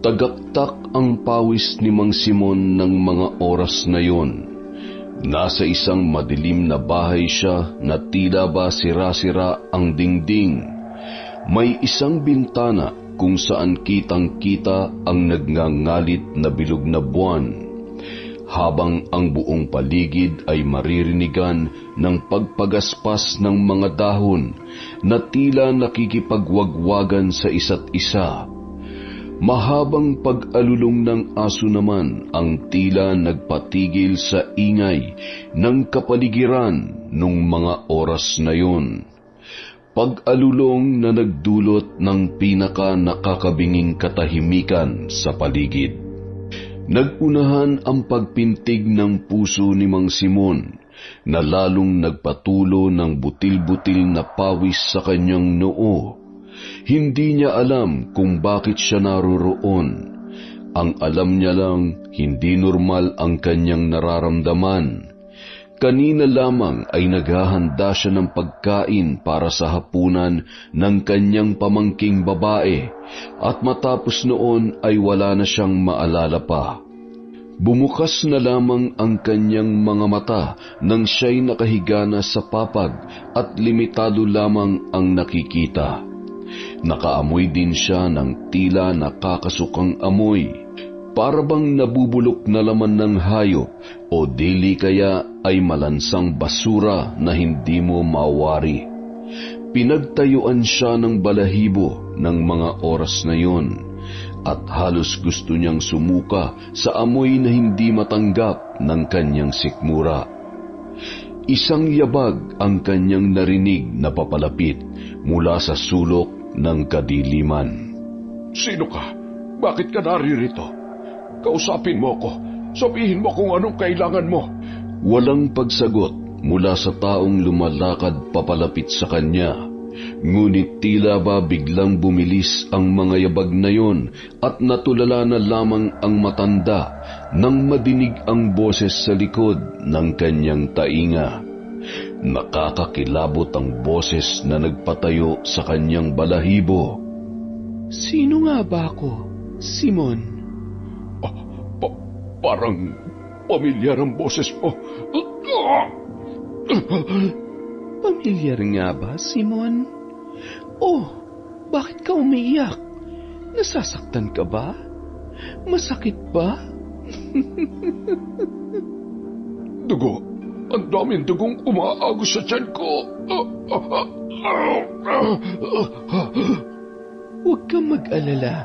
Tagaktak ang pawis ni Mang Simon ng mga oras na yon. Nasa isang madilim na bahay siya na tila ba sira-sira ang dingding. May isang bintana kung saan kitang-kita ang nagngangalit na bilog na buwan, habang ang buong paligid ay maririnigan ng pagpagaspas ng mga dahon na tila nakikipagwagwagan sa isa't isa. Mahabang pag-alulong ng aso naman ang tila nagpatigil sa ingay ng kapaligiran nung mga oras na yun. Pag-alulong na nagdulot ng pinaka nakakabinging katahimikan sa paligid. Nagunahan ang pagpintig ng puso ni Mang Simon na lalong nagpatulo ng butil-butil na pawis sa kanyang noo. Hindi niya alam kung bakit siya naroroon. Ang alam niya lang, hindi normal ang kanyang nararamdaman. Kanina lamang ay naghahanda siya ng pagkain para sa hapunan ng kanyang pamangking babae at matapos noon ay wala na siyang maalala pa. Bumukas na lamang ang kanyang mga mata nang siya'y nakahiga na sa papag at limitado lamang ang nakikita. Nakaamoy din siya ng tila nakakasukang amoy, para bang nabubulok na laman ng hayop o dili kaya ay malansang basura na hindi mo mawari. Pinagtayuan siya ng balahibo ng mga oras na yon at halos gusto niyang sumuka sa amoy na hindi matanggap ng kanyang sikmura. Isang yabag ang kanyang narinig na papalapit mula sa sulok ng kadiliman. Sino ka? Bakit ka naririto? Kausapin mo ako. Sabihin mo kung anong kailangan mo. Walang pagsagot mula sa taong lumalakad papalapit sa kanya. Ngunit tila ba biglang bumilis ang mga yabag na yon at natulala na lamang ang matanda nang madinig ang boses sa likod ng kanyang tainga. Nakakakilabot ang boses na nagpatayo sa kanyang balahibo. Sino nga ba ako, Simon? Parang pamilyar ang boses mo. Pamilyar nga ba, Simon? Oh, bakit ka umiiyak? Nasasaktan ka ba? Masakit ba? Dugo. Ang daming dugong umaagos sa tiyan ko. Huwag kang mag-alala.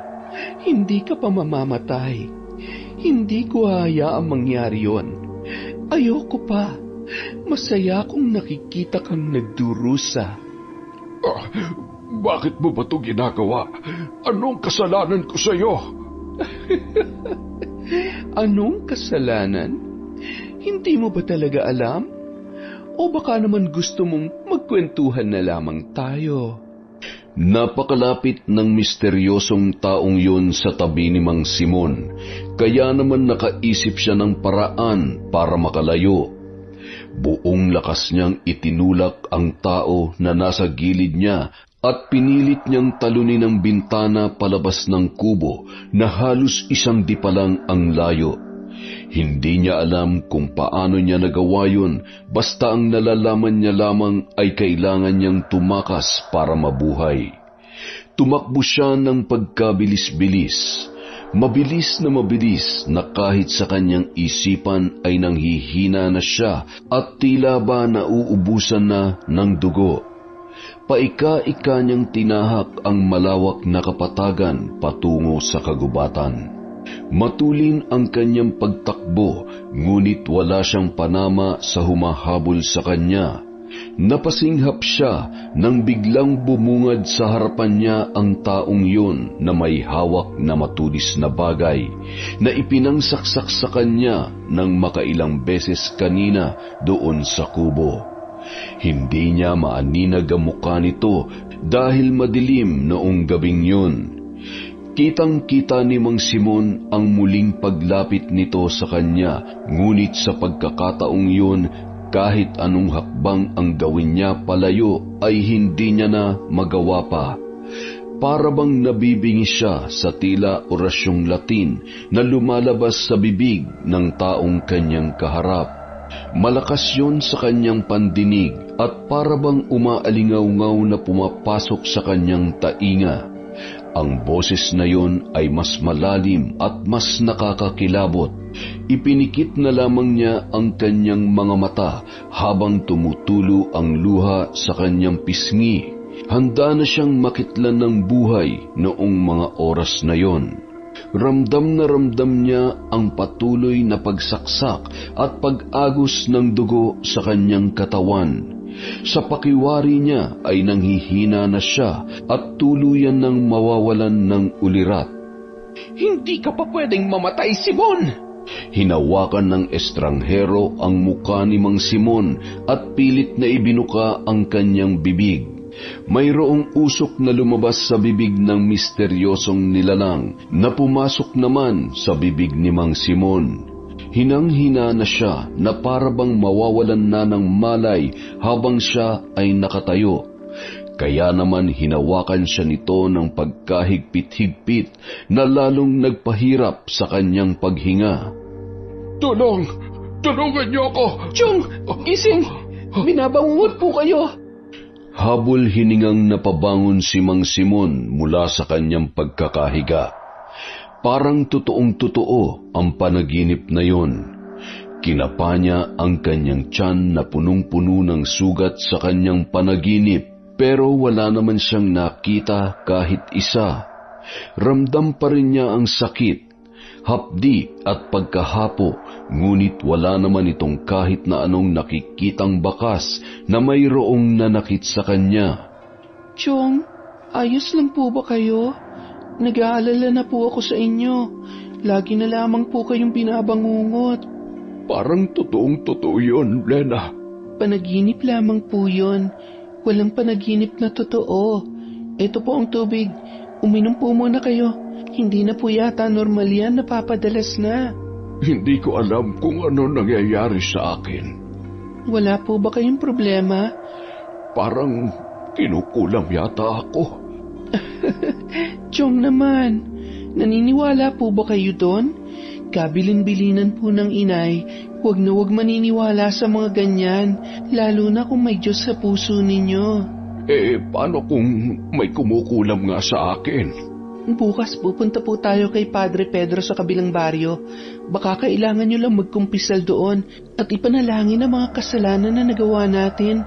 Hindi ka pa mamamatay. Hindi ko hahayaang mangyari yon. Ayoko pa. Masaya kung nakikita kang nagdurusa. Bakit mo ba ito ginagawa? Anong kasalanan ko sa iyo? Anong kasalanan? Hindi mo ba talaga alam? O baka naman gusto mong magkwentuhan na lamang tayo? Napakalapit ng misteryosong taong yun sa tabi ni Mang Simon, kaya naman nakaisip siya ng paraan para makalayo. Buong lakas niyang itinulak ang tao na nasa gilid niya at pinilit niyang talunin ang bintana palabas ng kubo na halos isang dipa lang ang layo. Hindi niya alam kung paano niya nagawa yun, basta ang nalalaman niya lamang ay kailangan niyang tumakas para mabuhay. Tumakbo siya ng pagkabilis-bilis. Mabilis na kahit sa kanyang isipan ay nanghihina na siya at tila ba nauubusan na ng dugo. Paika-ika niyang tinahak ang malawak na kapatagan patungo sa kagubatan. Matulin ang kanyang pagtakbo, ngunit wala siyang panama sa humahabol sa kanya. Napasinghap siya nang biglang bumungad sa harapan niya ang taong yun na may hawak na matulis na bagay na ipinangsaksak sa kanya ng makailang beses kanina doon sa kubo. Hindi niya maaninag ang mukha nito dahil madilim noong gabing yun. Kitang-kita ni Mang Simon ang muling paglapit nito sa kanya, ngunit sa pagkakataong yun, kahit anong hakbang ang gawin niya palayo ay hindi niya na magawa pa. Para bang nabibingi siya sa tila orasyong Latin na lumalabas sa bibig ng taong kanyang kaharap. Malakas yun sa kanyang pandinig at para bang umaalingaw-ngaw na pumapasok sa kanyang tainga. Ang boses na yon ay mas malalim at mas nakakakilabot. Ipinikit na lamang niya ang kanyang mga mata habang tumutulo ang luha sa kanyang pisngi. Handa na siyang makitlan ng buhay noong mga oras na yon. Ramdam na ramdam niya ang patuloy na pagsaksak at pag-agos ng dugo sa kanyang katawan. Sa pakiwari niya ay nanghihina na siya at tuluyan ng mawawalan ng ulirat. Hindi ka pa pwedeng mamatay, Simon! Hinawakan ng estranghero ang muka ni Mang Simon at pilit na ibinuka ang kanyang bibig. Mayroong usok na lumabas sa bibig ng misteryosong nilalang na pumasok naman sa bibig ni Mang Simon. Hinang-hina na siya na para bang mawawalan na ng malay habang siya ay nakatayo. Kaya naman hinawakan siya nito ng pagkahigpit-higpit na lalong nagpahirap sa kanyang paghinga. Tulong! Tulungan niyo ako! Chong! Gising! Binabangungot po kayo! Habol hiningang napabangon si Mang Simon mula sa kanyang pagkakahiga. Parang totoong-totoo ang panaginip na yon. Kinapa niya ang kanyang tiyan na punong-puno ng sugat sa kanyang panaginip, pero wala naman siyang nakita kahit isa. Ramdam pa rin niya ang sakit, hapdi at pagkahapo, ngunit wala naman itong kahit na anong nakikitang bakas na mayroong nanakit sa kanya. Chong, ayos lang po ba kayo? Nag-aalala na po ako sa inyo. Lagi na lamang po kayong binabangungot. Parang totoong-totoo yun, Lena. Panaginip lamang po yun. Walang panaginip na totoo. Ito po ang tubig. Uminom po muna kayo. Hindi na po yata normal yan, napapadalas na. Hindi ko alam kung ano nangyayari sa akin. Wala po ba kayong problema? Parang kinukulam yata ako. Chong naman, naniniwala po ba kayo doon? Kabilin-bilinan po ng inay, huwag na huwag maniniwala sa mga ganyan, lalo na kung may Diyos sa puso ninyo. Paano kung may kumukulam nga sa akin? Bukas pupunta po tayo kay Padre Pedro sa kabilang baryo. Baka kailangan nyo lang magkumpisal doon at ipanalangin ang mga kasalanan na nagawa natin.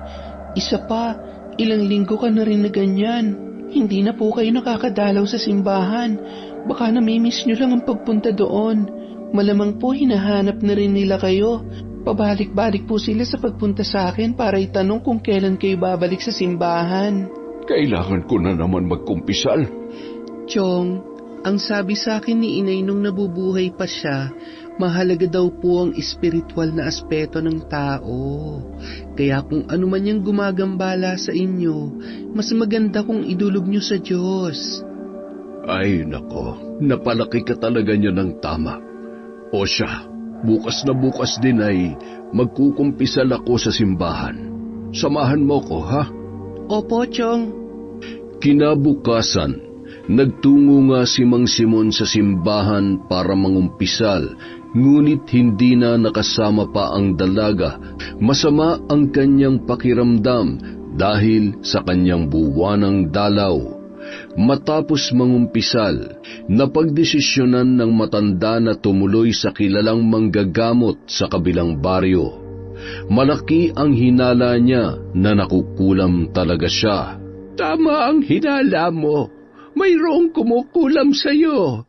Isa pa, ilang linggo ka na rin na ganyan. Hindi na po kayo nakakadalaw sa simbahan. Baka namimiss nyo lang ang pagpunta doon. Malamang po hinahanap na rin nila kayo. Pabalik-balik po sila sa pagpunta sa akin para itanong kung kailan kayo babalik sa simbahan. Kailangan ko na naman magkumpisal. Chong, ang sabi sa akin ni inay nung nabubuhay pa siya, mahalaga daw po ang espiritual na aspeto ng tao. Kaya kung ano man yung gumagambala sa inyo, mas maganda kung idulog nyo sa Diyos. Ay nako, napalaki ka talaga niya ng tama. O siya, bukas na bukas din ay magkukumpisal ako sa simbahan. Samahan mo ko, ha? Opo, Chong. Kinabukasan, nagtungo nga si Mang Simon sa simbahan para mangumpisal, ngunit hindi na nakasama pa ang dalaga. Masama ang kanyang pakiramdam dahil sa kanyang buwanang dalaw. Matapos mangumpisal, napagdesisyonan ng matanda na tumuloy sa kilalang manggagamot sa kabilang baryo. Malaki ang hinala niya na nakukulam talaga siya. Tama ang hinala mo. Mayroong kumukulam sa'yo.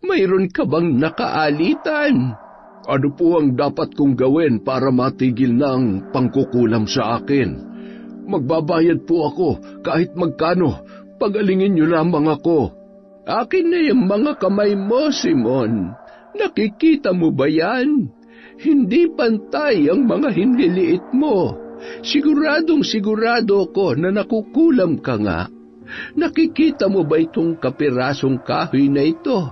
Mayroon ka bang nakaalitan? Ano po ang dapat kong gawin para matigil na ang pangkukulam sa akin? Magbabayad po ako kahit magkano. Pagalingin niyo lamang ako. Akin na yung mga kamay mo, Simon. Nakikita mo ba yan? Hindi pantay ang mga hinliliit mo. Siguradong sigurado ko na nakukulam ka nga. Nakikita mo ba itong kapirasong kahoy na ito?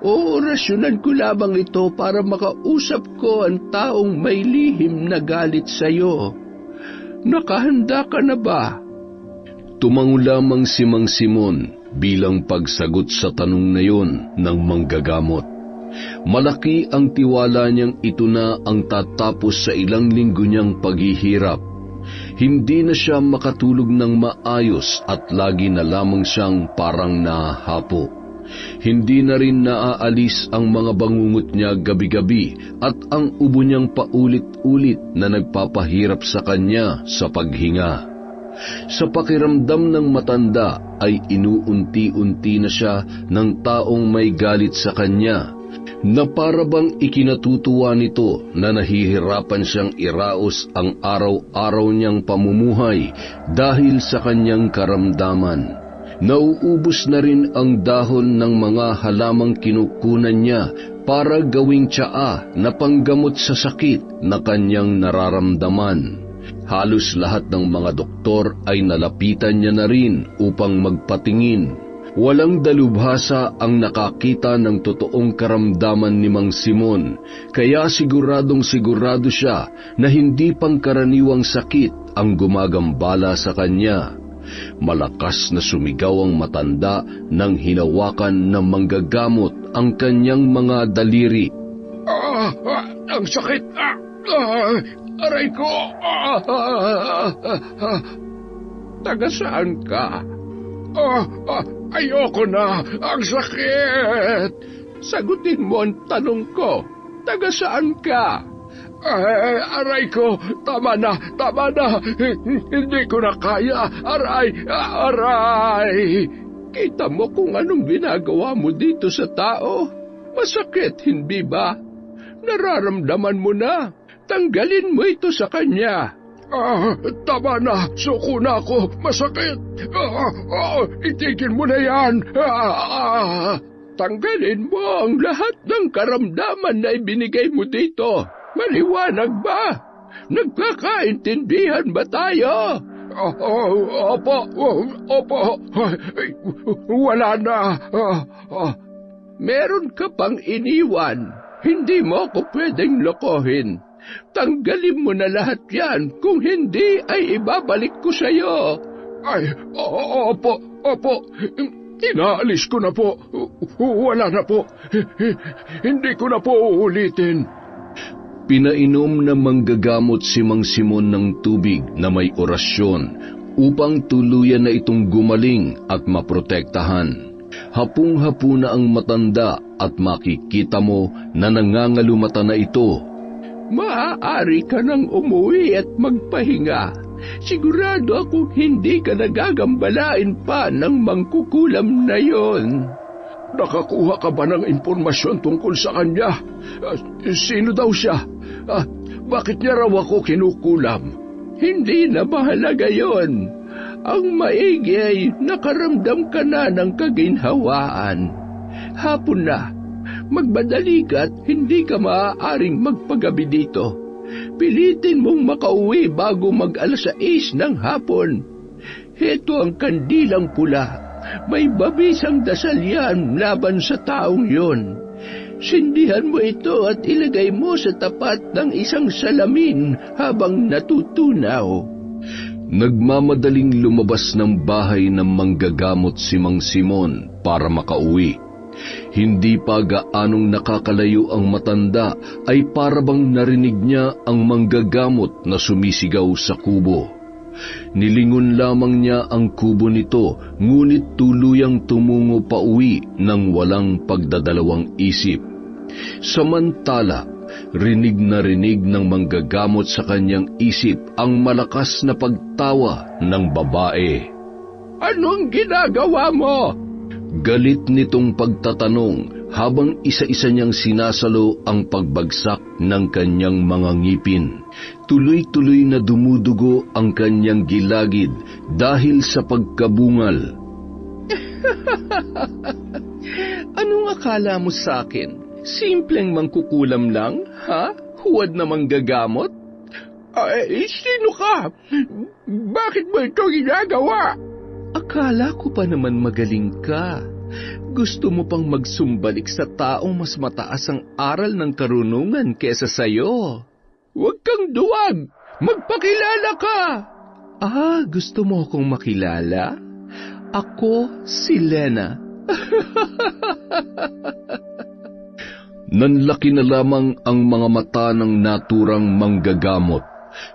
Oorasyonan ko lamang ito para makausap ko ang taong may lihim na galit sa'yo. Nakahanda ka na ba? Tumango lamang si Mang Simon, bilang pagsagot sa tanong na yon ng manggagamot. Malaki ang tiwala niyang ito na ang tatapos sa ilang linggo niyang paghihirap. Hindi na siya makatulog ng maayos at lagi na lamang siyang parang nahahapo. Hindi na rin naaalis ang mga bangungot niya gabi-gabi at ang ubo niyang paulit-ulit na nagpapahirap sa kanya sa paghinga. Sa pakiramdam ng matanda ay inuunti-unti na siya ng taong may galit sa kanya, na para bang ikinatutuwa nito na nahihirapan siyang iraos ang araw-araw niyang pamumuhay dahil sa kanyang karamdaman. Nauubos na rin ang dahon ng mga halamang kinukunan niya para gawing tsaa na panggamot sa sakit na kanyang nararamdaman. Halos lahat ng mga doktor ay nalapitan niya na rin upang magpatingin. Walang dalubhasa ang nakakita ng totoong karamdaman ni Mang Simon, kaya siguradong sigurado siya na hindi pangkaraniwang sakit ang gumagambala sa kanya. Malakas na sumigaw ang matanda nang hinawakan ng manggagamot ang kanyang mga daliri. Ang sakit! Aray ko! Taga saan ka? Ayoko na! Ang sakit! Sagutin mo ang tanong ko. Taga saan ka? Aray ko! Tama na! Hindi ko na kaya! Aray! Kita mo kung anong ginagawa mo dito sa tao? Masakit, hindi ba? Nararamdaman mo na. Tanggalin mo ito sa kanya. Tama na. Suko na ako. Masakit. Itigil mo na yan. Tanggalin mo ang lahat ng karamdaman na ibinigay mo dito. Maliwanag ba? Nagkakaintindihan ba tayo? Opo. Wala na. Meron ka pang iniwan. Hindi mo ako pwedeng lokohin. Tanggalin mo na lahat yan. Kung hindi, ay ibabalik ko sa'yo. Opo. Inaalis ko na po. Wala na po. Hindi ko na po uulitin. Pinainom na manggagamot si Mang Simon ng tubig na may orasyon upang tuluyan na itong gumaling at maprotektahan. Hapung-hapo na ang matanda at makikita mo na nangangalumata na ito. Maaari ka nang umuwi at magpahinga. Sigurado akong hindi ka nagagambalain pa ng mangkukulam na yon. Nakakuha ka ba ng impormasyon tungkol sa kanya? Sino daw siya? Bakit niya raw ako kinukulam? Hindi na mahalaga yon. Ang maigi ay nakaramdam ka na ng kaginhawaan. Hapon na. Magbadali ka at hindi ka maaaring magpagabi dito. Pilitin mong makauwi bago mag-alas 6 ng hapon. Heto ang kandilang pula. May babisang dasal yan laban sa taong yon. Sindihan mo ito at ilagay mo sa tapat ng isang salamin habang natutunaw. Nagmamadaling lumabas ng bahay ng manggagamot si Mang Simon para makauwi. Hindi pa gaanong nakakalayo ang matanda ay parabang narinig niya ang manggagamot na sumisigaw sa kubo. Nilingon lamang niya ang kubo nito, ngunit tuluyang tumungo pa uwi ng walang pagdadalawang isip. Samantala, rinig na rinig ng manggagamot sa kanyang isip ang malakas na pagtawa ng babae. Anong ginagawa mo? Galit nitong pagtatanong habang isa-isa niyang sinasalo ang pagbagsak ng kanyang mga ngipin. Tuloy-tuloy na dumudugo ang kanyang gilagid dahil sa pagkabungal. Anong akala mo sa akin? Simpleng mangkukulam lang, ha? Huwad na manggagamot? Sino ka? Bakit mo ito ginagawa? Akala ko pa naman magaling ka. Gusto mo pang magsumbalik sa taong mas mataas ang aral ng karunungan kesa sa'yo. Huwag kang duwag! Magpakilala ka! Gusto mo akong makilala? Ako si Lena. Nanlaki na lamang ang mga mata ng naturang manggagamot.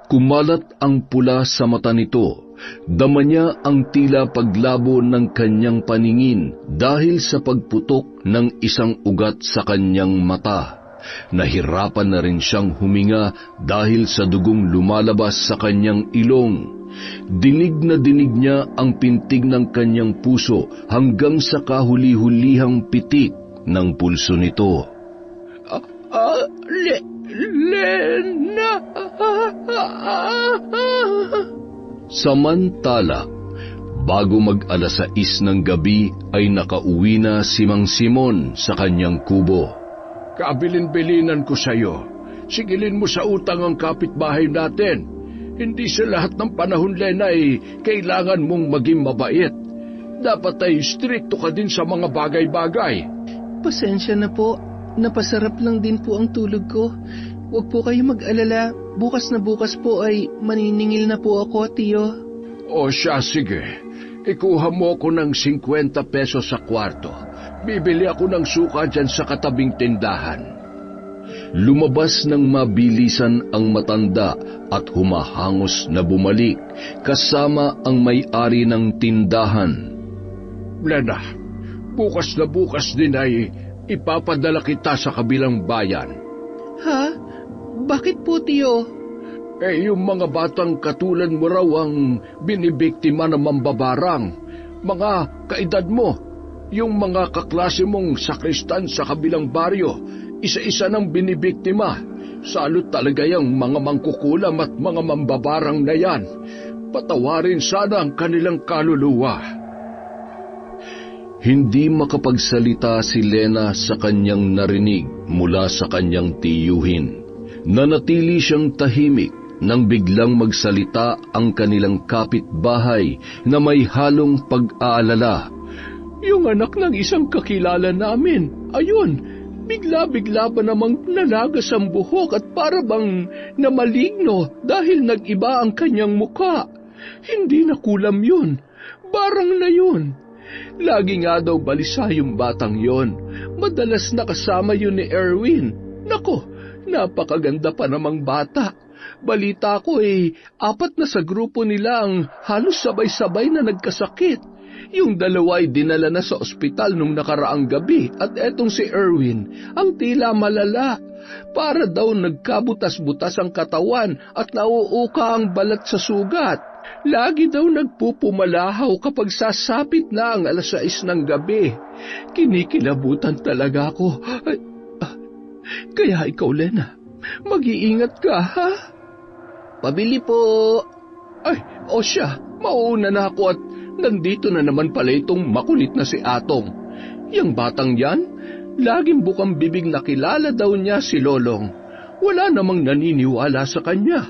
Kumalat ang pula sa mata nito. Dama niya ang tila paglabo ng kanyang paningin dahil sa pagputok ng isang ugat sa kanyang mata. Nahirapan na rin siyang huminga dahil sa dugong lumalabas sa kanyang ilong. Dinig na dinig niya ang pintig ng kanyang puso hanggang sa kahuli-hulihang pitik ng pulso nito. Lena! Samantala, bago mag-alas 6 ng gabi ay nakauwi na si Mang Simon sa kanyang kubo. Kabilin-bilinan ko sa'yo. Sigilin mo sa utang ang kapitbahay natin. Hindi sa lahat ng panahon, Lena, kailangan mong maging mabait. Dapat ay stricto ka din sa mga bagay-bagay. Pasensya na po. Napasarap lang din po ang tulog ko. Huwag po kayo mag-alala. Bukas na bukas po ay maniningil na po ako, tiyo. O siya, sige. Ikuha mo ko ng 50 pesos sa kwarto. Bibili ako ng suka dyan sa katabing tindahan. Lumabas ng mabilisan ang matanda at humahangos na bumalik kasama ang may-ari ng tindahan. Lena, bukas na bukas din ay ipapadala kita sa kabilang bayan. Ha? Bakit po, tiyo? Yung mga batang katulad mo raw ang binibiktima ng mambabarang. Mga kaedad mo, yung mga kaklase mong sakristan sa kabilang baryo, isa-isa nang binibiktima. Salot talaga yung mga mangkukulam at mga mambabarang na yan. Patawarin sana ang kanilang kaluluwa. Hindi makapagsalita si Lena sa kanyang narinig mula sa kanyang tiyuhin. Nanatili siyang tahimik nang biglang magsalita ang kanilang kapitbahay na may halong pag-aalala. Yung anak ng isang kakilala namin, ayun, bigla-bigla ba namang nalagas ang buhok at para bang namaligno dahil nag-iba ang kanyang muka. Hindi na kulam yun, barang na yun. Lagi nga daw balisa yung batang yon. Madalas nakasama yun ni Erwin. Nako, napakaganda pa namang bata. Balita ko 4 na sa grupo nila ang halos sabay-sabay na nagkasakit. Yung dalawa ay dinala na sa ospital nung nakaraang gabi at etong si Erwin, ang tila malala. Para daw nagkabutas-butas ang katawan at nauuka ang balat sa sugat. Lagi daw nagpupumalahaw kapag sasapit na ang alas 6 ng gabi. Kinikilabutan talaga ako. Kaya ikaw, Lena, mag-iingat ka, ha? Pabili po. O siya, mauuna na ako at nandito na naman pala itong makulit na si Atong. Yang batang yan, laging bukang bibig na kilala daw niya si Lolong. Wala namang naniniwala sa kanya.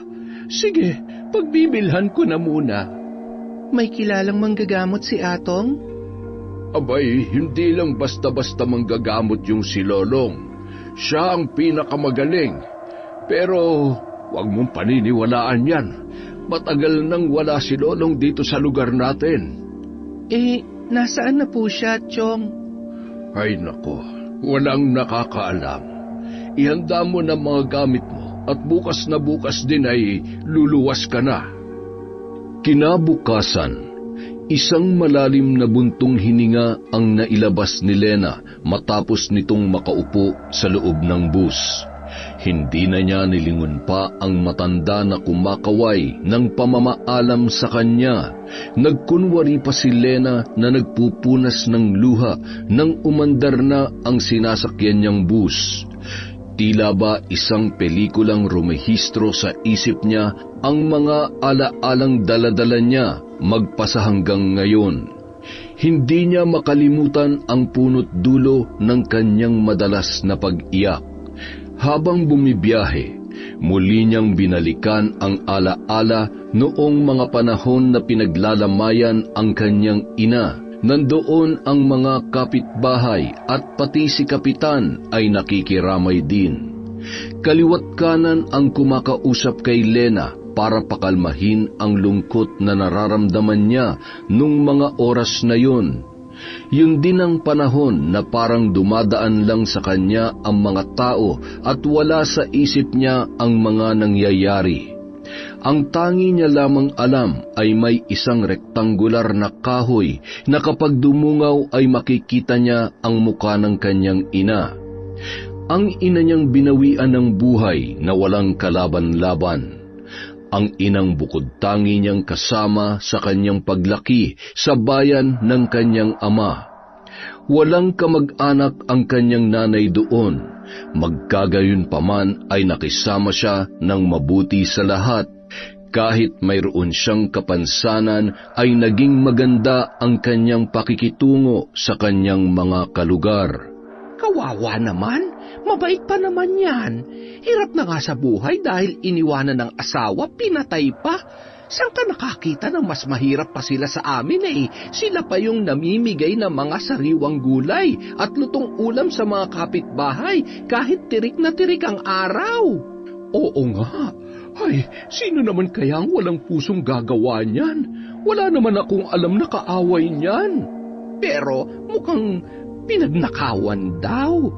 Sige, pagbibilhan ko na muna. May kilalang manggagamot si Atong? Abay, hindi lang basta-basta manggagamot yung si Lolong. Siya ang pinakamagaling. Pero huwag mong paniniwalaan yan. Matagal nang wala si Lolong dito sa lugar natin. Nasaan na po siya, Chong? Ay nako, walang nakakaalam. Ihanda mo na mga gamit mo at bukas na bukas din ay luluwas ka na. Kinabukasan, isang malalim na buntong hininga ang nailabas ni Lena matapos nitong makaupo sa loob ng bus. Hindi na niya nilingon pa ang matanda na kumakaway ng pamamaalam sa kanya. Nagkunwari pa si Lena na nagpupunas ng luha nang umandar na ang sinasakyan niyang bus. Tila ba isang pelikulang rumehistro sa isip niya ang mga ala-alang daladala niya magpasa hanggang ngayon. Hindi niya makalimutan ang punot dulo ng kanyang madalas na pag-iyak. Habang bumibiyahe, muli niyang binalikan ang ala-ala noong mga panahon na pinaglalamayan ang kanyang ina. Nandoon ang mga kapitbahay at pati si Kapitan ay nakikiramay din. Kaliwat kanan ang kumakausap kay Lena para pakalmahin ang lungkot na nararamdaman niya nung mga oras na yun. Yun din ang panahon na parang dumadaan lang sa kanya ang mga tao at wala sa isip niya ang mga nangyayari. Ang tangi niya lamang alam ay may isang rektangular na kahoy na kapag dumungaw ay makikita niya ang muka ng kanyang ina. Ang ina niyang binawian ng buhay na walang kalaban-laban. Ang inang bukod tangi niyang kasama sa kanyang paglaki sa bayan ng kanyang ama. Walang kamag-anak ang kanyang nanay doon, magkagayon pa man ay nakisama siya ng mabuti sa lahat. Kahit mayroon siyang kapansanan ay naging maganda ang kanyang pakikitungo sa kanyang mga kalugar. Kawawa naman, mabait pa naman yan. Hirap na nga sa buhay dahil iniwanan ng asawa, pinatay pa. Saan ka nakakita ng mas mahirap pa sila sa amin Sila pa yung namimigay ng mga sariwang gulay at lutong ulam sa mga kapitbahay kahit tirik na tirik ang araw. Oo nga. Ay, sino naman kaya ang walang pusong gagawa niyan? Wala naman akong alam na kaaway niyan. Pero mukhang pinagnakawan daw.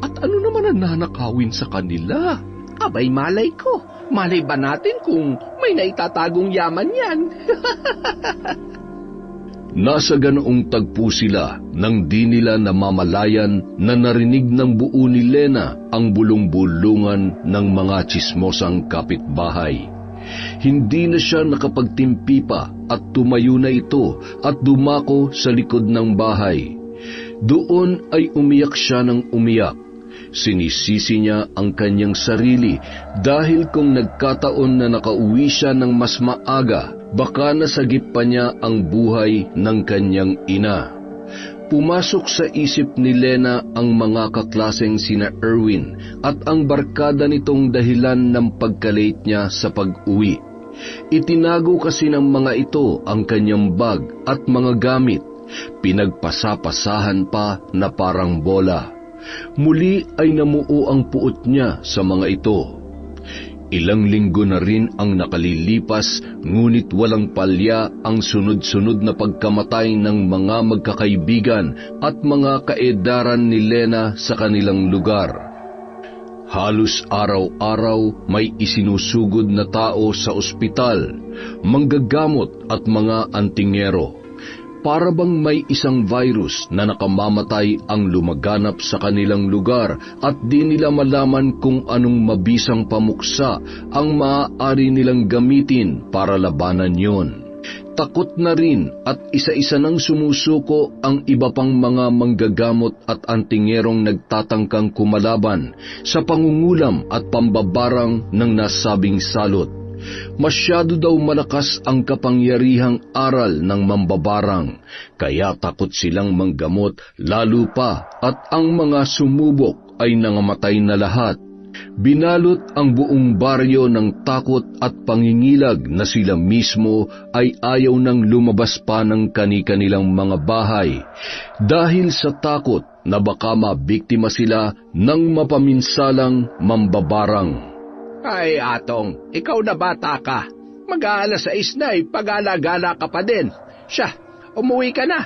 At ano naman ang nanakawin sa kanila? Abay, malay ko. Malay ba natin kung may naitatagong yaman yan? Nasa ganoong tagpo sila nang di nila namamalayan na narinig ng buo ni Lena ang bulong-bulungan ng mga tsismosang kapitbahay. Hindi na siya nakapagtimpi pa at tumayo na ito at dumako sa likod ng bahay. Doon ay umiyak siya ng umiyak. Sinisisi niya ang kanyang sarili dahil kung nagkataon na nakauwi siya ng mas maaga, baka nasagip pa niya ang buhay ng kanyang ina. Pumasok sa isip ni Lena ang mga kaklaseng sina Erwin at ang barkada nitong dahilan ng pagkalate niya sa pag-uwi. Itinago kasi ng mga ito ang kanyang bag at mga gamit. Pinagpasapasahan pa na parang bola. Muli ay namuo ang puot niya sa mga ito. Ilang linggo na rin ang nakalilipas, ngunit walang palya ang sunod-sunod na pagkamatay ng mga magkakaibigan at mga kaedaran ni Lena sa kanilang lugar. Halos araw-araw may isinusugod na tao sa ospital, manggagamot at mga antingero. Para bang may isang virus na nakamamatay ang lumaganap sa kanilang lugar at di nila malaman kung anong mabisang pamuksa ang maaari nilang gamitin para labanan yon. Takot na rin at isa-isa nang sumusuko ang iba pang mga manggagamot at antingerong nagtatangkang kumalaban sa pangungulam at pambabarang ng nasabing salot. Masyado daw malakas ang kapangyarihang aral ng mambabarang, kaya takot silang manggamot lalo pa at ang mga sumubok ay nangamatay na lahat. Binalot ang buong baryo ng takot at pangingilag na sila mismo ay ayaw nang lumabas pa ng kani-kanilang mga bahay dahil sa takot na baka mabiktima sila ng mapaminsalang mambabarang. Ay, Atong, ikaw na bata ka. Mag-aalas 6 na pag-alagala ka pa din. Siya, umuwi ka na.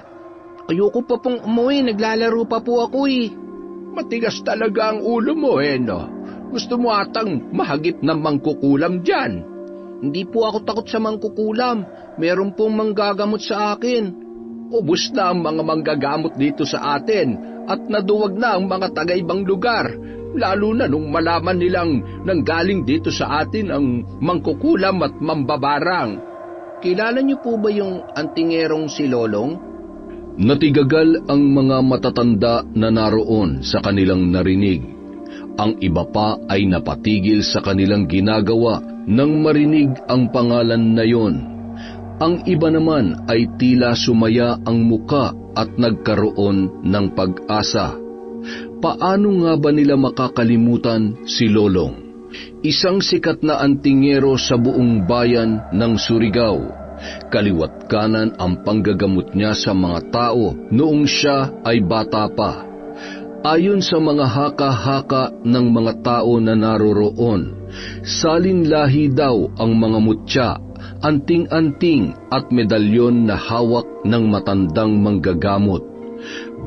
Ayoko pa pong umuwi, naglalaro pa po ako Matigas talaga ang ulo mo no? Gusto mo atang mahagip ng mangkukulam dyan. Hindi po ako takot sa mangkukulam. Meron pong manggagamot sa akin. Ubus na ang mga manggagamot dito sa atin at naduwag na ang mga taga-ibang lugar. Lalo na nung malaman nilang nanggaling dito sa atin ang mangkukulam at mambabarang. Kilala niyo po ba yung antingerong si Lolong? Natigagal ang mga matatanda na naroon sa kanilang narinig. Ang iba pa ay napatigil sa kanilang ginagawa nang marinig ang pangalan na yon. Ang iba naman ay tila sumaya ang muka at nagkaroon ng pag-asa. Paano nga ba nila makakalimutan si Lolong? Isang sikat na antingero sa buong bayan ng Surigao. Kaliwat kanan ang panggagamot niya sa mga tao noong siya ay bata pa. Ayon sa mga haka-haka ng mga tao na naroroon, salinlahi daw ang mga mutya, anting-anting at medalyon na hawak ng matandang manggagamot.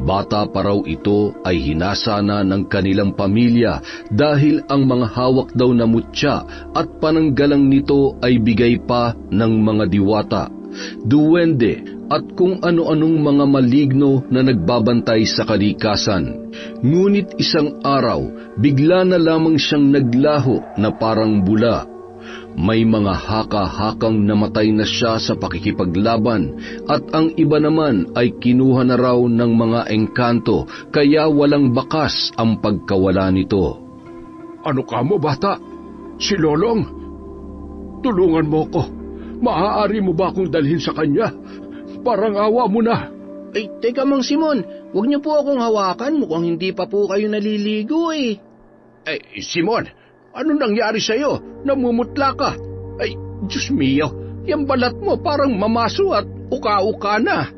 Bata pa raw ito ay hinasana ng kanilang pamilya dahil ang mga hawak daw na mutya at pananggalang nito ay bigay pa ng mga diwata, duwende at kung ano-anong mga maligno na nagbabantay sa kalikasan. Ngunit isang araw, bigla na lamang siyang naglaho na parang bula. May mga haka-hakang namatay na siya sa pakikipaglaban at ang iba naman ay kinuha na raw ng mga engkanto kaya walang bakas ang pagkawala nito. Ano ka mo, bata? Si Lolong? Tulungan mo ko. Maaari mo ba akong dalhin sa kanya? Parang awa mo na. Ay, teka Mang Simon, huwag niyo po akong hawakan, mukhang hindi pa po kayo naliligo eh. Eh, Simon, ano nangyari sa'yo? Namumutla ka. Ay, Diyos mio, yung balat mo parang mamaso at uka-uka na.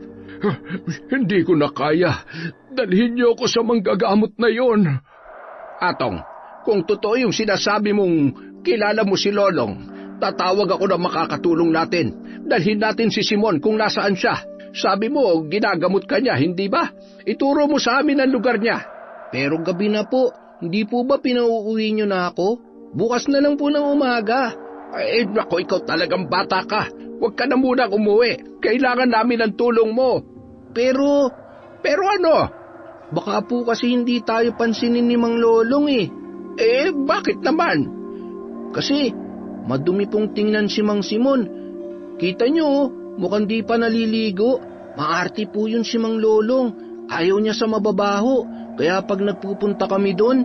Hindi ko na kaya. Dalhin niyo ako sa manggagamot na yon. Atong, kung totoo yung sinasabi mong kilala mo si Lolong, tatawag ako na makakatulong natin. Dalhin natin si Simon kung nasaan siya. Sabi mo, ginagamot ka niya, hindi ba? Ituro mo sa amin ang lugar niya. Pero gabi na po, hindi po ba pinauuwi niyo na ako? Bukas na lang po ng umaga. Ay, naku, ikaw talagang bata ka. Huwag ka na munang umuwi. Kailangan namin ng tulong mo. Pero ano? baka po kasi hindi tayo pansinin ni Mang Lolong eh. Eh, bakit naman? Kasi madumi pong tingnan si Mang Simon. Kita niyo, mukhang di pa naliligo. Maarte po yun si Mang Lolong. Ayaw niya sa mababaho. Kaya pag nagpupunta kami doon,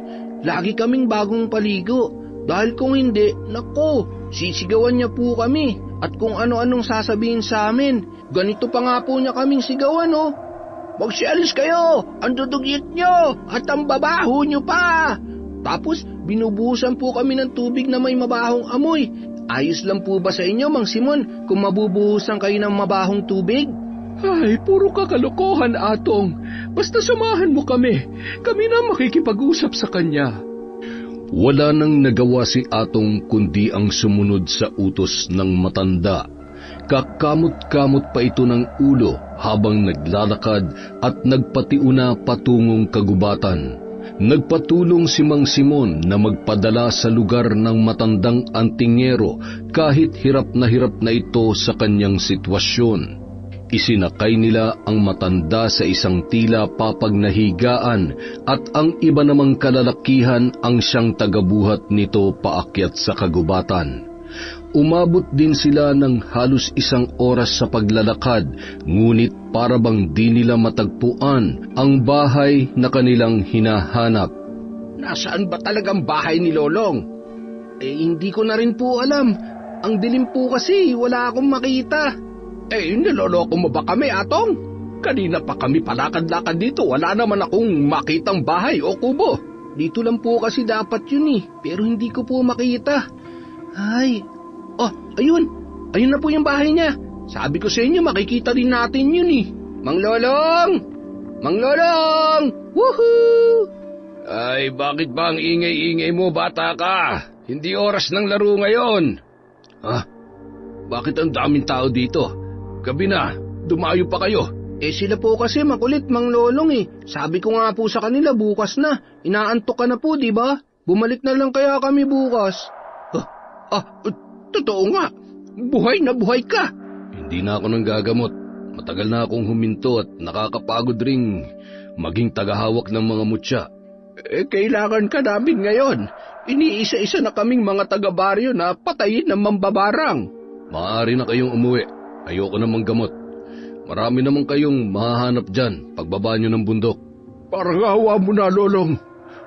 lagi kaming bagong paligo. Dahil kung hindi, nako, sisigawan niya po kami. At kung ano-anong sasabihin sa amin. Ganito pa nga po niya kaming sigawan, oh. Magsialis kayo, ang dudugit niyo, at ang babaho niyo pa. Tapos, binubuhusan po kami ng tubig na may mabahong amoy. Ayos lang po ba sa inyo, Mang Simon, kung mabubuhusan kayo ng mabahong tubig? Ay, puro kakalokohan, Atong. Basta samahan mo kami. Kami na makikipag-usap sa kanya. Wala nang nagawa si Atong kundi ang sumunod sa utos ng matanda. Kakamot-kamot pa ito ng ulo habang naglalakad at nagpatiuna patungong kagubatan. Nagpatulong si Mang Simon na magpadala sa lugar ng matandang antingero kahit hirap na ito sa kanyang sitwasyon. Isinakay nila ang matanda sa isang tila papagnahigaan at ang iba namang kalalakihan ang siyang tagabuhat nito paakyat sa kagubatan. Umabot din sila ng halos 1 oras sa paglalakad, ngunit para bang di nila matagpuan ang bahay na kanilang hinahanap. Nasaan ba talagang bahay ni Lolong? Eh, hindi ko na rin po alam. Ang dilim po kasi, wala akong makita. Eh, niloloko mo ba kami, Atong? Kanina pa kami palakad-lakad dito, wala naman akong makitang bahay o kubo. Dito lang po kasi dapat yun eh, pero hindi ko po makita. Ay, ayun. Ayun na po yung bahay niya. Sabi ko sa inyo, makikita din natin yun eh. Mang Lolong! Mang Lolong! Woohoo! Ay, bakit ba ang ingay-ingay mo, bata ka? Hindi oras ng laro ngayon. Bakit ang daming tao dito? Gabi na, dumayo pa kayo. Eh sila po kasi makulit, Mang Lolong eh. Sabi ko nga po sa kanila bukas na. Inaantok ka na po, di ba? Bumalik na lang kaya kami bukas. Totoo nga. Buhay na buhay ka. Hindi na ako nang gagamot. Matagal na akong huminto at nakakapagod ring maging tagahawak ng mga mutya. Eh, kailangan ka namin ngayon. Iniisa-isa na kaming mga taga-baryo na patayin ng mambabarang. Maaari na kayong umuwi. Ayoko namang gamot. Marami naman kayong mahahanap dyan pagbaba nyo ng bundok. Parang awa mo na, Lolong.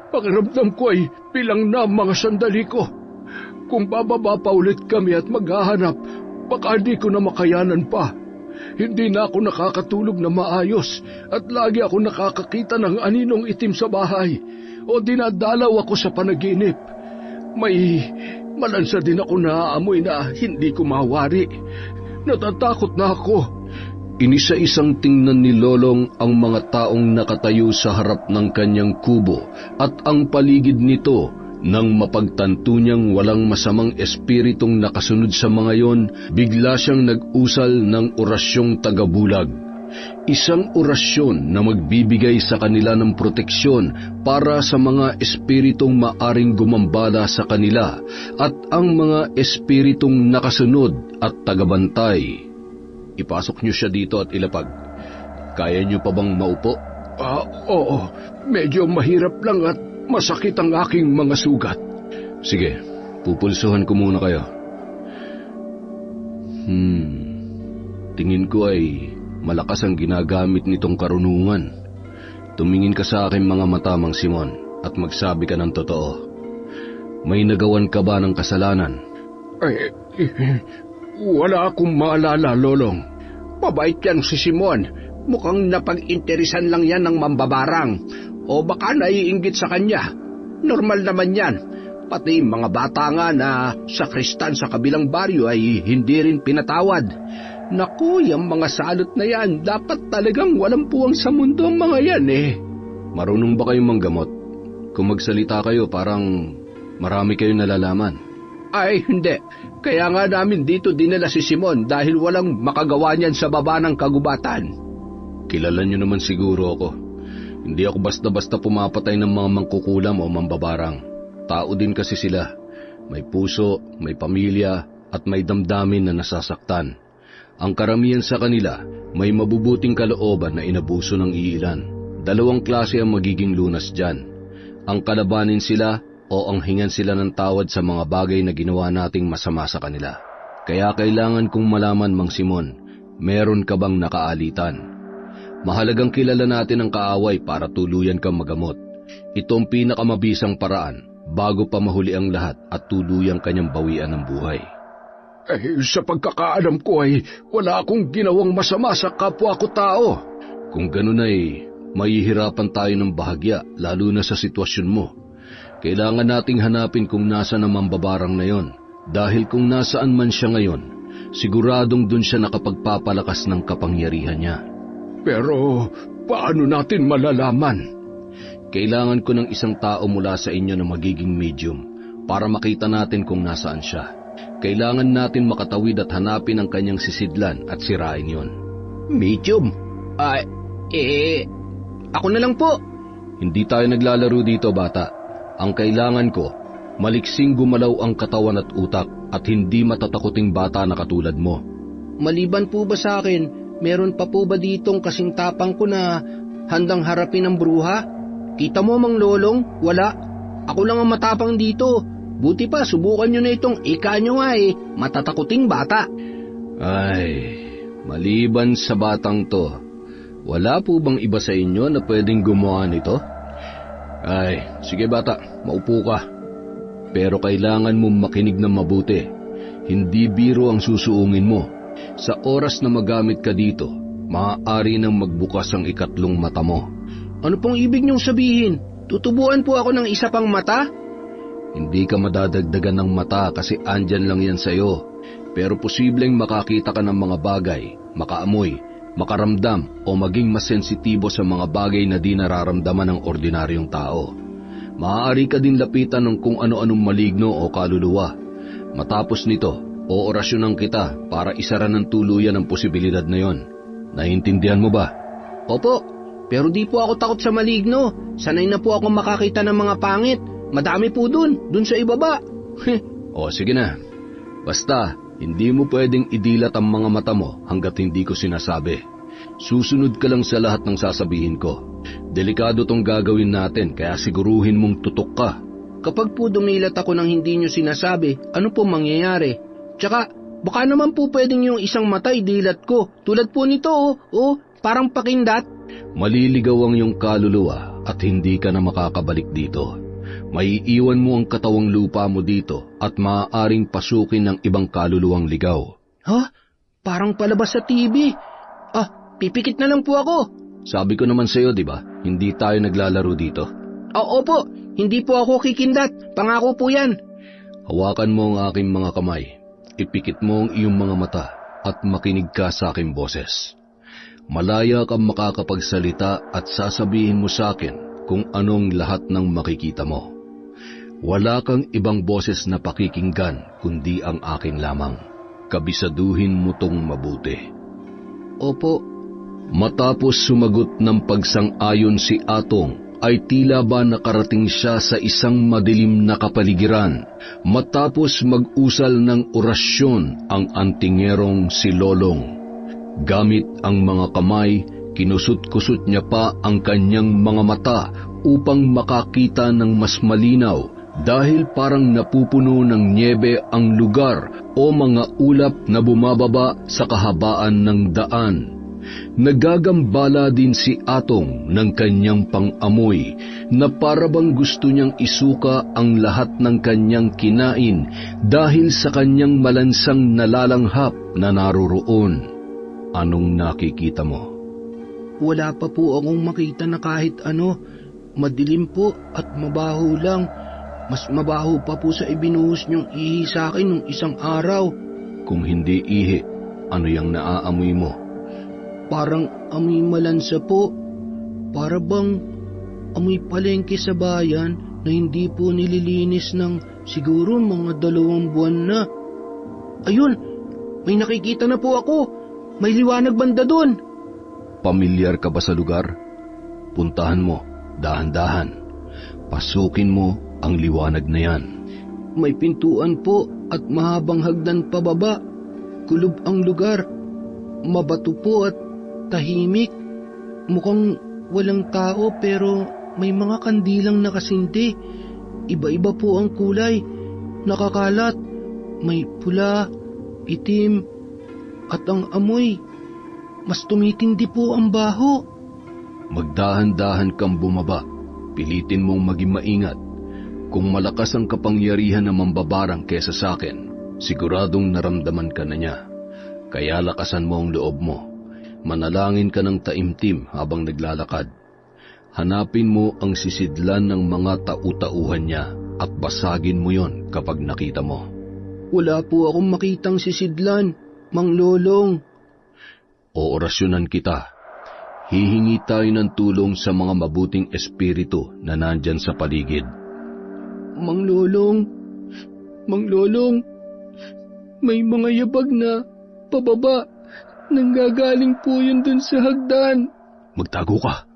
Pakiramdam ko ay bilang na mga sandali ko. Kung bababa pa ulit kami at maghahanap, baka hindi ko na makayanan pa. Hindi na ako nakakatulog na maayos at lagi ako nakakakita ng aninong itim sa bahay o dinadalaw ako sa panaginip. May malansa din ako na amoy na hindi ko mawari. Natatakot na ako. Inisa-isang tingnan ni Lolong ang mga taong nakatayo sa harap ng kanyang kubo at ang paligid nito. Nang mapagtanto niyang walang masamang espiritong nakasunod sa mga yon, bigla siyang nag-usal ng orasyong tagabulag. Isang orasyon na magbibigay sa kanila ng proteksyon para sa mga espiritong maaring gumambala sa kanila at ang mga espiritong nakasunod at tagabantay. Ipasok niyo siya dito at ilapag. Kaya niyo pa bang maupo? Oo, medyo mahirap lang at masakit ang aking mga sugat. Sige, pupulsuhan ko muna kayo. Tingin ko ay malakas ang ginagamit nitong karunungan. Tumingin ka sa aking mga mata, Mang Simon, at magsabi ka ng totoo. May nagawan ka ba ng kasalanan? Wala akong maalala, Lolong. Mabait yan si Simon. Mukhang napag-interesan lang yan ng mambabarang. O baka naiinggit sa kanya. Normal naman yan. Pati mga bata nga na sakristan sa kabilang baryo ay hindi rin pinatawad. Naku, yung mga salot na yan, dapat talagang walang puwang sa mundo ang mga yan Marunong ba kayong manggamot? Kung magsalita kayo, parang marami kayong nalalaman. Ay, hindi. Kaya nga namin dito dinala si Simon dahil walang makagawa niyan sa baba ng kagubatan. Kilala niyo naman siguro ako. Hindi ako basta-basta pumapatay ng mga mangkukulam o mambabarang. Tao din kasi sila. May puso, may pamilya, at may damdamin na nasasaktan. Ang karamihan sa kanila, may mabubuting kalooban na inabuso ng iilan. Dalawang klase ang magiging lunas dyan. Ang kalabanin sila o ang hingan sila ng tawad sa mga bagay na ginawa nating masama sa kanila. Kaya kailangan kong malaman, Mang Simon, meron ka bang nakaalitan? Mahalagang kilala natin ang kaaway para tuluyan kang magamot. Ito ang pinakamabisang paraan bago pa mahuli ang lahat at tuluyang kanyang bawian ng buhay. Sa pagkakaalam ko ay wala akong ginawang masama sa kapwa ko tao. Kung ganun ay mahihirapan tayo ng bahagya, lalo na sa sitwasyon mo. Kailangan nating hanapin kung nasa na mambabarang na yon. Dahil kung nasaan man siya ngayon, siguradong dun siya nakapagpapalakas ng kapangyarihan niya. Pero paano natin malalaman? Kailangan ko ng isang tao mula sa inyo na magiging medium para makita natin kung nasaan siya. Kailangan natin makatawid at hanapin ang kanyang sisidlan at sirain yon. Medium? Ako na lang po. Hindi tayo naglalaro dito, bata. Ang kailangan ko, maliksing gumalaw ang katawan at utak at hindi matatakuting bata na katulad mo. Maliban po ba sa akin, meron pa po ba ditong kasing tapang ko na handang harapin ang bruha? Kita mo, Mang Lolong, wala. Ako lang ang matapang dito. Buti pa, subukan nyo na itong ika nyo nga matatakuting bata. Ay, maliban sa batang to, wala po bang iba sa inyo na pwedeng gumawa nito? Ay, sige bata, maupo ka. Pero kailangan mong makinig ng mabuti. Hindi biro ang susuungin mo. Sa oras na magamit ka dito, maaari nang magbukas ang ikatlong mata mo. Ano pong ibig niyong sabihin? Tutubuan po ako ng isa pang mata? Hindi ka madadagdagan ng mata kasi andyan lang yan sa'yo. Pero posibleng makakita ka ng mga bagay, makaamoy, makaramdam o maging mas sensitibo sa mga bagay na di nararamdaman ng ordinaryong tao. Maaari ka din lapitan ng kung ano-anong maligno o kaluluwa. Matapos nito, oorasyonan kita para isara ng tuluyan ang posibilidad na yon. Naiintindihan mo ba? Opo, pero di po ako takot sa maligno. Sanay na po ako makakita ng mga pangit. Madami po dun sa ibaba. O sige na. Basta, hindi mo pwedeng idilat ang mga mata mo hanggat hindi ko sinasabi. Susunod ka lang sa lahat ng sasabihin ko. Delikado tong gagawin natin kaya siguruhin mong tutok ka. Kapag po dumilat ako ng hindi nyo sinasabi, ano po mangyayari? Tsaka, baka naman po pwedeng yung isang mata idilat ko. Tulad po nito, parang pakindat. Maliligaw ang iyong kaluluwa at hindi ka na makakabalik dito. Maiiwan mo ang katawang lupa mo dito at maaaring pasukin ng ibang kaluluwang ligaw. Parang palabas sa TV. Pipikit na lang po ako. Sabi ko naman sa'yo, di ba? Hindi tayo naglalaro dito. Opo, hindi po ako kikindat. Pangako po yan. Hawakan mo ang aking mga kamay. Ipikit mo ang iyong mga mata at makinig ka sa aking boses. Malaya kang makakapagsalita at sasabihin mo sa akin kung anong lahat ng makikita mo. Wala kang ibang boses na pakikinggan kundi ang akin lamang. Kabisaduhin mo tong mabuti. Opo. Matapos sumagot ng pagsang-ayon si Atong, ay tila ba nakarating siya sa isang madilim na kapaligiran matapos mag-usal ng orasyon ang antingerong si Lolong. Gamit ang mga kamay, kinusot-kusot niya pa ang kanyang mga mata upang makakita ng mas malinaw dahil parang napupuno ng niebe ang lugar o mga ulap na bumababa sa kahabaan ng daan. Nagagambala din si Atong ng kanyang pang-amoy na parabang gusto niyang isuka ang lahat ng kanyang kinain dahil sa kanyang malansang nalalanghap na naroroon. Anong nakikita mo? Wala pa po akong makita na kahit ano. Madilim po at mabaho lang. Mas mabaho pa po sa ibinuhos niyong ihi sa akin nung isang araw. Kung hindi ihi, ano yung naaamoy mo? Parang amoy malansa po. Para bang amoy palengke sa bayan na hindi po nililinis ng siguro mga 2 buwan na. Ayun, may nakikita na po ako. May liwanag banda doon. Pamilyar ka ba sa lugar? Puntahan mo, dahan-dahan. Pasukin mo ang liwanag na yan. May pintuan po at mahabang hagdan pababa. Kulob ang lugar. Mabato po at tahimik. Mukhang walang tao pero may mga kandilang nakasindi. Iba-iba po ang kulay. Nakakalat. May pula, itim, at ang amoy. Mas tumitindi po ang baho. Magdahan-dahan kang bumaba. Pilitin mong maging maingat. Kung malakas ang kapangyarihan ng mambabarang kesa sa akin, siguradong naramdaman ka na niya. Kaya lakasan mo ang loob mo. Manalangin ka ng taimtim habang naglalakad. Hanapin mo ang sisidlan ng mga tau-tauhan niya at basagin mo yon kapag nakita mo. Wala po akong makitang sisidlan, Mang Lolong. Oorasyonan kita. Hihingi tayo ng tulong sa mga mabuting espiritu na nandyan sa paligid. Mang Lolong, may mga yabag na pababa. Nanggagaling po yun dun sa hagdan. Magtago ka.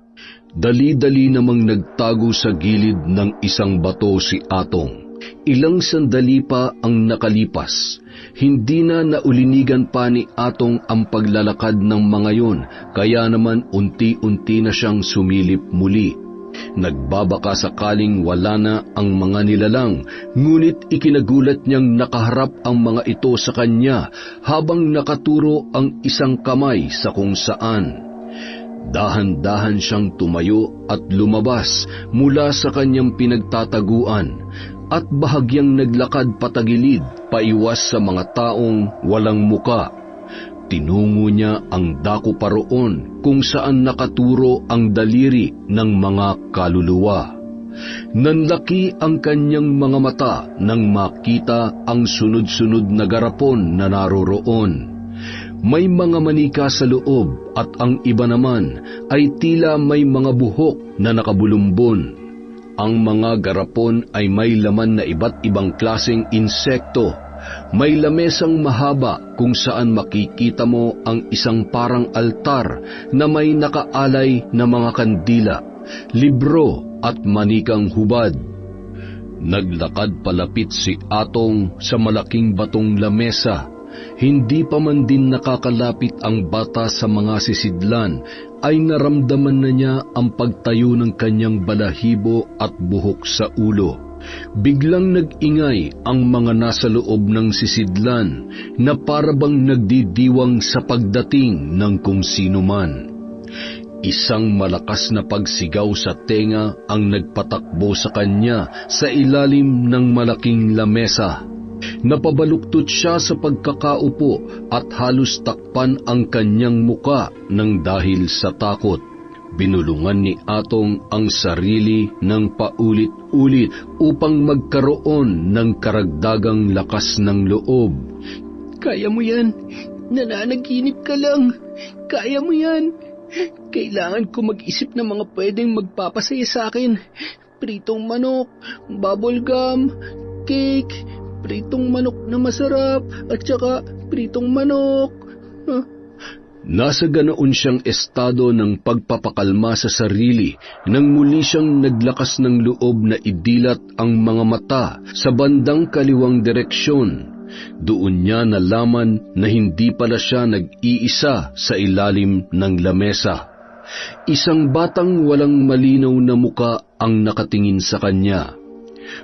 Dali-dali namang nagtago sa gilid ng isang bato si Atong. Ilang sandali pa ang nakalipas. Hindi na naulinigan pa ni Atong ang paglalakad ng mga yun, kaya naman unti-unti na siyang sumilip muli. Nagbabaka sakaling wala na ang mga nilalang, ngunit ikinagulat niyang nakaharap ang mga ito sa kanya habang nakaturo ang isang kamay sa kung saan. Dahan-dahan siyang tumayo at lumabas mula sa kanyang pinagtataguan at bahagyang naglakad patagilid paiwas sa mga taong walang muka. Tinungo niya ang dako paroon kung saan nakaturo ang daliri ng mga kaluluwa. Nanlaki ang kanyang mga mata nang makita ang sunod-sunod na garapon na naroroon. May mga manika sa loob at ang iba naman ay tila may mga buhok na nakabulumbon. Ang mga garapon ay may laman na iba't ibang klaseng insekto. May lamesang mahaba kung saan makikita mo ang isang parang altar na may nakaalay na mga kandila, libro at manikang hubad. Naglakad palapit si Atong sa malaking batong lamesa. Hindi pa man din nakakalapit ang bata sa mga sisidlan ay naramdaman na niya ang pagtayo ng kanyang balahibo at buhok sa ulo. Biglang nag-ingay ang mga nasa loob ng sisidlan na parabang nagdidiwang sa pagdating ng kung sino man. Isang malakas na pagsigaw sa tenga ang nagpatakbo sa kanya sa ilalim ng malaking lamesa. Napabaluktot siya sa pagkakaupo at halos takpan ang kanyang muka ng dahil sa takot. Binulungan ni Atong ang sarili ng paulit-ulit upang magkaroon ng karagdagang lakas ng loob. Kaya mo yan. Nananaginip ka lang. Kaya mo yan. Kailangan ko mag-isip ng mga pwedeng magpapasaya sa akin. Pritong manok, bubble gum, cake, pritong manok na masarap, at saka pritong manok. Nasa ganoon siyang estado ng pagpapakalma sa sarili nang muli siyang naglakas ng loob na idilat ang mga mata sa bandang kaliwang direksyon. Doon niya nalaman na hindi pala siya nag-iisa sa ilalim ng lamesa. Isang batang walang malinaw na muka ang nakatingin sa kanya.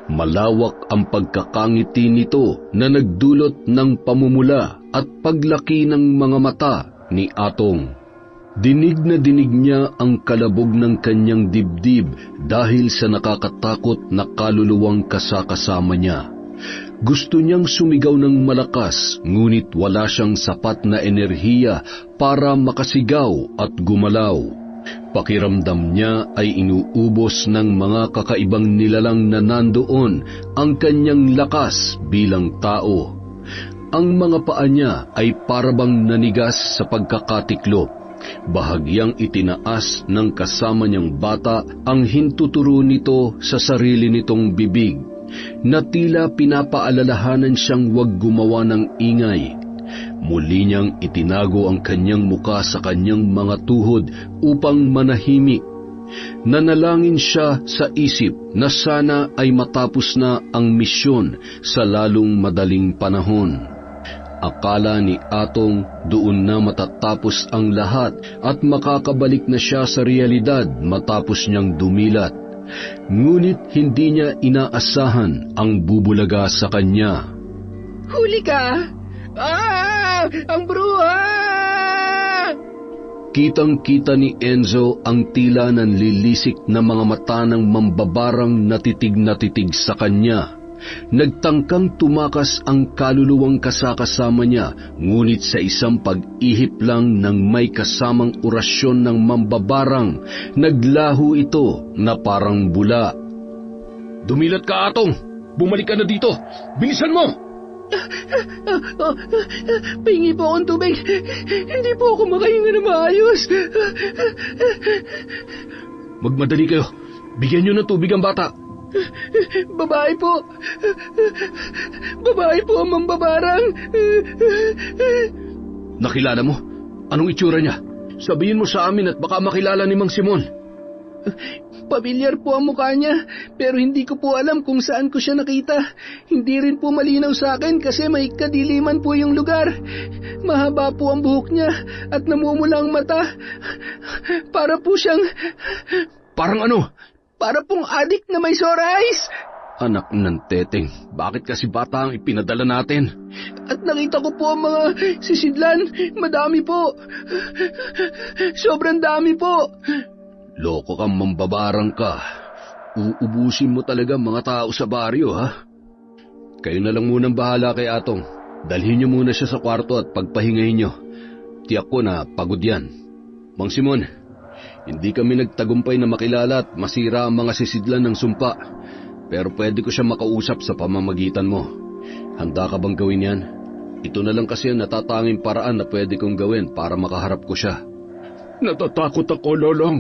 Malawak ang pagkakangiti nito na nagdulot ng pamumula at paglaki ng mga mata ni Atong. Dinig na dinig niya ang kalabog ng kanyang dibdib dahil sa nakakatakot na kaluluwang kasakasama niya. Gusto niyang sumigaw ng malakas, ngunit wala siyang sapat na enerhiya para makasigaw at gumalaw. Pakiramdam niya ay inuubos ng mga kakaibang nilalang na nandoon ang kanyang lakas bilang tao. Ang mga paa niya ay parabang nanigas sa pagkakatiklop. Bahagyang itinaas ng kasama niyang bata ang hintuturo nito sa sarili nitong bibig, na tila pinapaalalahanan siyang huwag gumawa ng ingay. Muli niyang itinago ang kanyang muka sa kanyang mga tuhod upang manahimik. Nanalangin siya sa isip na sana ay matapos na ang misyon sa lalong madaling panahon. Akala ni Atong doon na matatapos ang lahat at makakabalik na siya sa realidad matapos niyang dumilat. Ngunit hindi niya inaasahan ang bubulaga sa kanya. Huli ka! Ang bruha! Kitang-kita ni Enzo ang tila nanlilisik na mga mata ng mambabarang na titig sa kanya. Nagtangkang tumakas ang kaluluwang kasakasama niya, ngunit sa isang pag-ihip lang ng may kasamang orasyon ng mambabarang, naglaho ito na parang bula. Dumilat ka, Atong! Bumalik ka na dito! Bilisan mo! Pahingi po akong tubig. Hindi po ako makahinga na maayos. Magmadali kayo. Bigyan niyo ng tubig ang bata. Babae po. Babae po ang mambabarang. Nakilala mo? Anong itsura niya? Sabihin mo sa amin at baka makilala ni Mang Simon. Pamilyar po ang mukha niya, pero hindi ko po alam kung saan ko siya nakita. Hindi rin po malinaw sa akin kasi may kadiliman po yung lugar. Mahaba po ang buhok niya at namumula ang mata. Para po siyang... Parang ano? Para pong adik na may sore eyes. Anak ng teteng, bakit kasi bata ang ipinadala natin? At nakita ko po ang mga sisidlan. Madami po. Sobrang dami po. Loko kang mambabarang ka. Uubusin mo talaga mga tao sa baryo, ha? Kayo na lang munang bahala kay Atong. Dalhin niyo muna siya sa kwarto at pagpahingahin niyo. Tiyak ko na pagod yan. Mang Simon, hindi kami nagtagumpay na makilala at masira ang mga sisidlan ng sumpa. Pero pwede ko siya makausap sa pamamagitan mo. Handa ka bang gawin yan? Ito na lang kasi ang natatanging paraan na pwede kong gawin para makaharap ko siya. Natatakot ako, Lolong.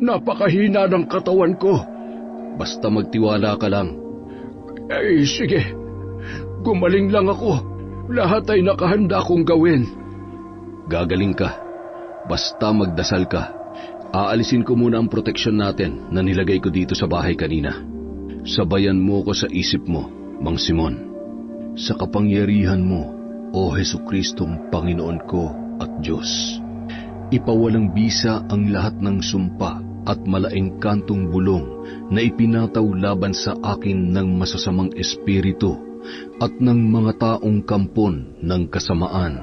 Napakahina ng katawan ko. Basta magtiwala ka lang. Ay, sige. Gumaling lang ako. Lahat ay nakahanda kong gawin. Gagaling ka. Basta magdasal ka. Aalisin ko muna ang proteksyon natin na nilagay ko dito sa bahay kanina. Sabayan mo ko sa isip mo, Mang Simon. Sa kapangyarihan mo, O Jesukristong Panginoon ko at Diyos. Ipawalang bisa ang lahat ng sumpa at malaing kantong bulong na ipinataw laban sa akin ng masasamang espiritu at ng mga taong kampon ng kasamaan.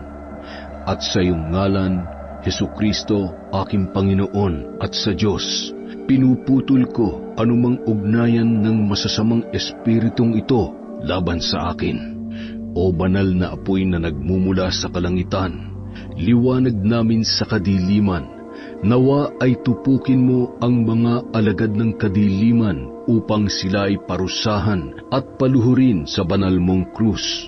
At sa iyong ngalan, Jesucristo, aking Panginoon at sa Diyos, pinuputol ko anumang ugnayan ng masasamang espiritong ito laban sa akin. O banal na apoy na nagmumula sa kalangitan, liwanag namin sa kadiliman, nawa ay tupukin mo ang mga alagad ng kadiliman upang sila ay parusahan at paluhurin sa banal mong krus.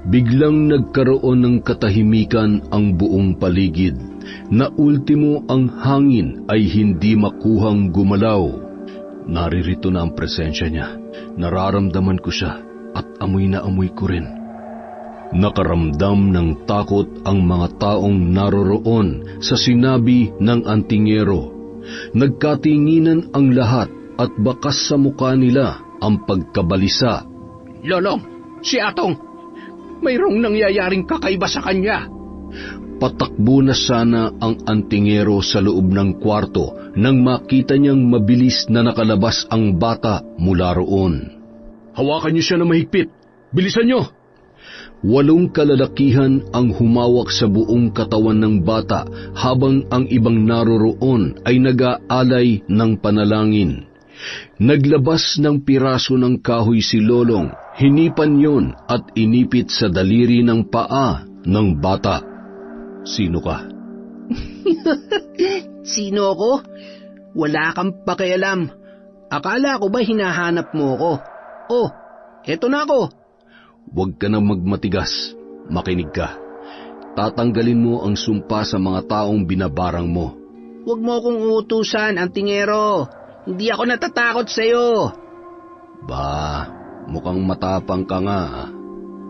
Biglang nagkaroon ng katahimikan ang buong paligid, na ultimo ang hangin ay hindi makuhang gumalaw. Naririto na ang presensya niya. Nararamdaman ko siya at amoy na amoy ko rin. Nakaramdam ng takot ang mga taong naroroon sa sinabi ng antingero. Nagkatinginan ang lahat at bakas sa mukha nila ang pagkabalisa. Lolong, si Atong, mayroong nangyayaring kakaiba sa kanya. Patakbo na sana ang antingero sa loob ng kwarto nang makita niyang mabilis na nakalabas ang bata mula roon. Hawakan niyo siya na mahigpit. Bilisan niyo! 8 kalalakihan ang humawak sa buong katawan ng bata habang ang ibang naroroon ay nag-aalay ng panalangin. Naglabas ng piraso ng kahoy si Lolong, hinipan yon at inipit sa daliri ng paa ng bata. Sino ka? Sino ako? Wala kang pakialam. Akala ko ba hinahanap mo ako? Oh, eto na ako. Huwag ka na magmatigas. Makinig ka. Tatanggalin mo ang sumpa sa mga taong binabarang mo. Huwag mo akong utusan, antingero. Hindi ako natatakot sa'yo. Ba, mukhang matapang ka nga.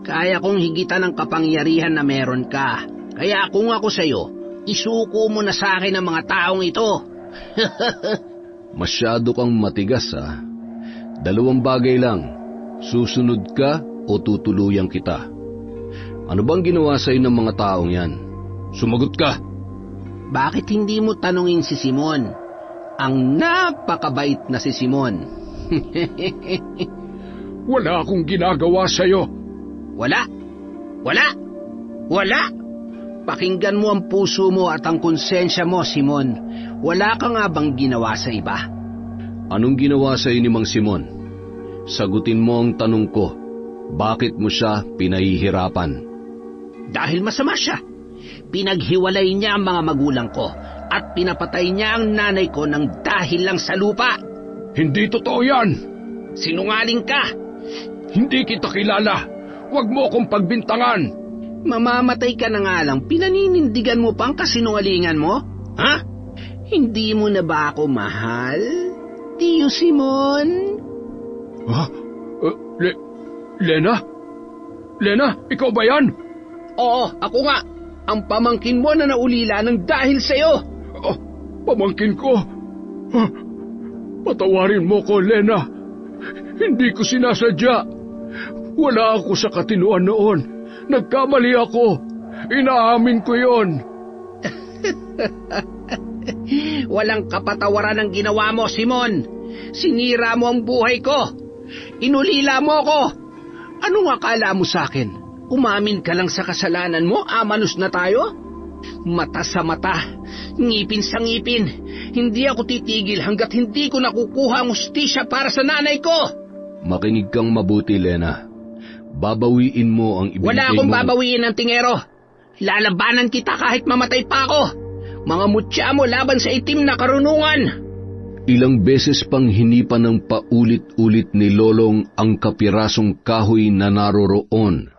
Kaya kong higitan ang kapangyarihan na meron ka. Kaya kung ako sa'yo, isuko mo na sa akin ang mga taong ito. Masyado kang matigas, ha? 2 bagay lang. Susunod ka o tutuluyan kita. Ano bang ginawa sa'yo ng mga taong yan? Sumagot ka! Bakit hindi mo tanungin si Simon? Ang napakabait na si Simon. Wala akong ginagawa sa'yo. Wala! Wala! Wala! Pakinggan mo ang puso mo at ang konsensya mo, Simon. Wala ka nga bang ginawa sa iba? Anong ginawa sa'yo ni Mang Simon? Sagutin mo ang tanong ko. Bakit mo siya pinahihirapan? Dahil masama siya. Pinaghiwalay niya ang mga magulang ko at pinapatay niya ang nanay ko ng dahil lang sa lupa. Hindi totoo yan! Sinungaling ka! Hindi kita kilala. Huwag mo akong pagbintangan. Mamamatay ka na nga lang, pinaninindigan mo pang kasinungalingan mo? Ha? Hindi mo na ba ako mahal, Tiyo Simon? Ha? Lena? Lena, ikaw ba yan? Oo, ako nga. Ang pamangkin mo na naulila ng dahil sa'yo. Oh, pamangkin ko? Patawarin mo ko, Lena. Hindi ko sinasadya. Wala ako sa katinuan noon. Nagkamali ako. Inaamin ko yon. Walang kapatawaran ang ginawa mo, Simon. Sinira mo ang buhay ko. Inulila mo ako. Anong akala mo sa akin? Umamin ka lang sa kasalanan mo, amanos na tayo? Mata sa mata, ngipin sa ngipin. Hindi ako titigil hanggat hindi ko nakukuha ang hustisya para sa nanay ko. Makinig kang mabuti, Lena. Babawiin mo ang ibinigay mo. Wala akong babawiin, antingero. Lalabanan kita kahit mamatay pa ako. Mga mutya mo laban sa itim na karunungan. Ilang beses pang hinipan ng paulit-ulit ni Lolong ang kapirasong kahoy na naroroon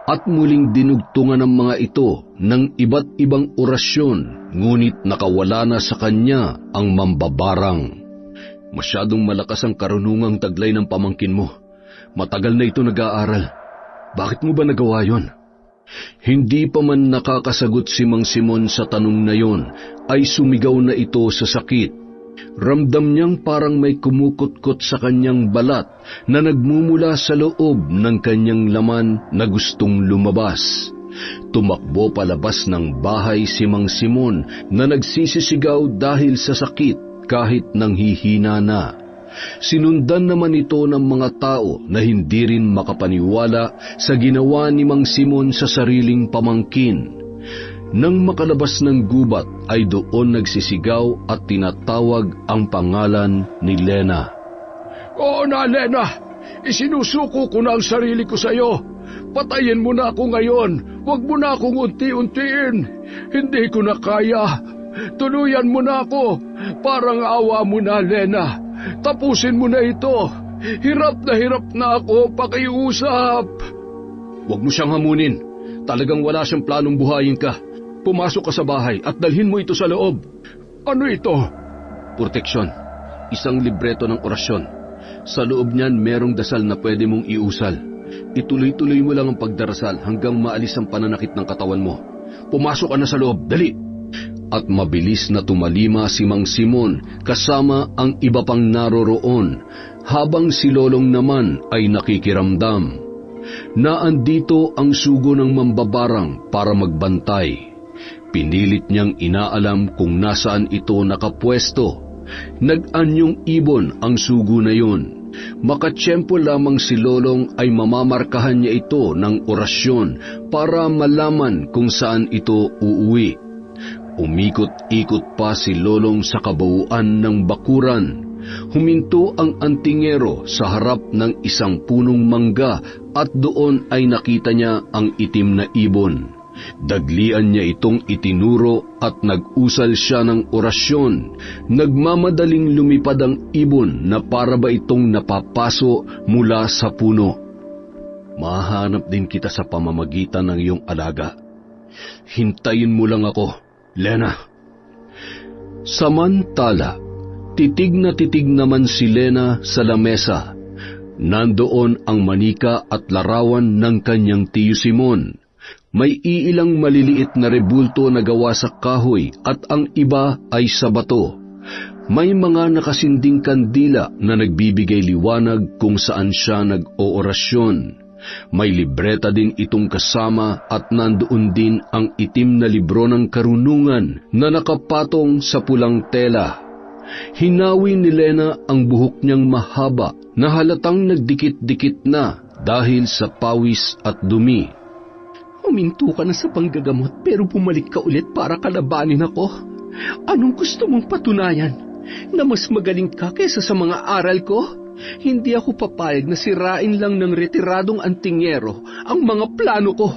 at muling dinugtungan ng mga ito ng iba't ibang orasyon, ngunit nakawala na sa kanya ang mambabarang. Masyadong malakas ang karunungang taglay ng pamangkin mo. Matagal na ito nag-aaral. Bakit mo ba nagawa yon? Hindi pa man nakakasagot si Mang Simon sa tanong na yon, ay sumigaw na ito sa sakit. Ramdam niyang parang may kumukutkot sa kanyang balat na nagmumula sa loob ng kanyang laman na gustong lumabas. Tumakbo palabas ng bahay si Mang Simon na nagsisisigaw dahil sa sakit kahit nanghihina na. Sinundan naman ito ng mga tao na hindi rin makapaniwala sa ginawa ni Mang Simon sa sariling pamangkin. Nang makalabas ng gubat ay doon nagsisigaw at tinatawag ang pangalan ni Lena. Oo na, Lena. Isinusuko ko na ang sarili ko sa iyo. Patayin mo na ako ngayon. Huwag mo na akong unti-untiin. Hindi ko na kaya. Tuluyan mo na ako. Parang awa mo na, Lena. Tapusin mo na ito. Hirap na ako pakiusap. Huwag mo siyang hamunin. Talagang wala siyang planong buhayin ka. Pumasok ka sa bahay at dalhin mo ito sa loob. Ano ito? Proteksyon. Isang libreto ng orasyon. Sa loob niyan merong dasal na pwede mong iusal. Ituloy-tuloy mo lang ang pagdarasal hanggang maalis ang pananakit ng katawan mo. Pumasok ka na sa loob, dali! At mabilis na tumalima si Mang Simon kasama ang iba pang naroroon, habang si Lolong naman ay nakikiramdam. Naandito ang sugo ng mambabarang para magbantay. Pinilit niyang inaalam kung nasaan ito nakapwesto. Nag-anyong ibon ang sugo na yun. Makatsyempo lamang si Lolong ay mamamarkahan niya ito ng orasyon para malaman kung saan ito uuwi. Umikot-ikot pa si Lolong sa kabuuan ng bakuran. Huminto ang antingero sa harap ng isang punong mangga at doon ay nakita niya ang itim na ibon. Daglian niya itong itinuro at nag-usal siya ng orasyon. Nagmamadaling lumipad ang ibon na para ba itong napapaso mula sa puno. Mahanap din kita sa pamamagitan ng iyong alaga. Hintayin mo lang ako, Lena. Samantala, titig na titig naman si Lena sa lamesa. Nandoon ang manika at larawan ng kanyang tiyo Simon. May iilang maliliit na rebulto na gawa sa kahoy at ang iba ay sa bato. May mga nakasinding kandila na nagbibigay liwanag kung saan siya nag-oorasyon. May libreta din itong kasama at nandoon din ang itim na libro ng karunungan na nakapatong sa pulang tela. Hinawi ni Lena ang buhok niyang mahaba na halatang nagdikit-dikit na dahil sa pawis at dumi. Huminto ka na sa panggagamot pero bumalik ka ulit para kalabanin ako. Anong gusto mong patunayan? Na mas magaling ka kaysa sa mga aral ko? Hindi ako papayag na sirain lang ng retiradong antingero ang mga plano ko.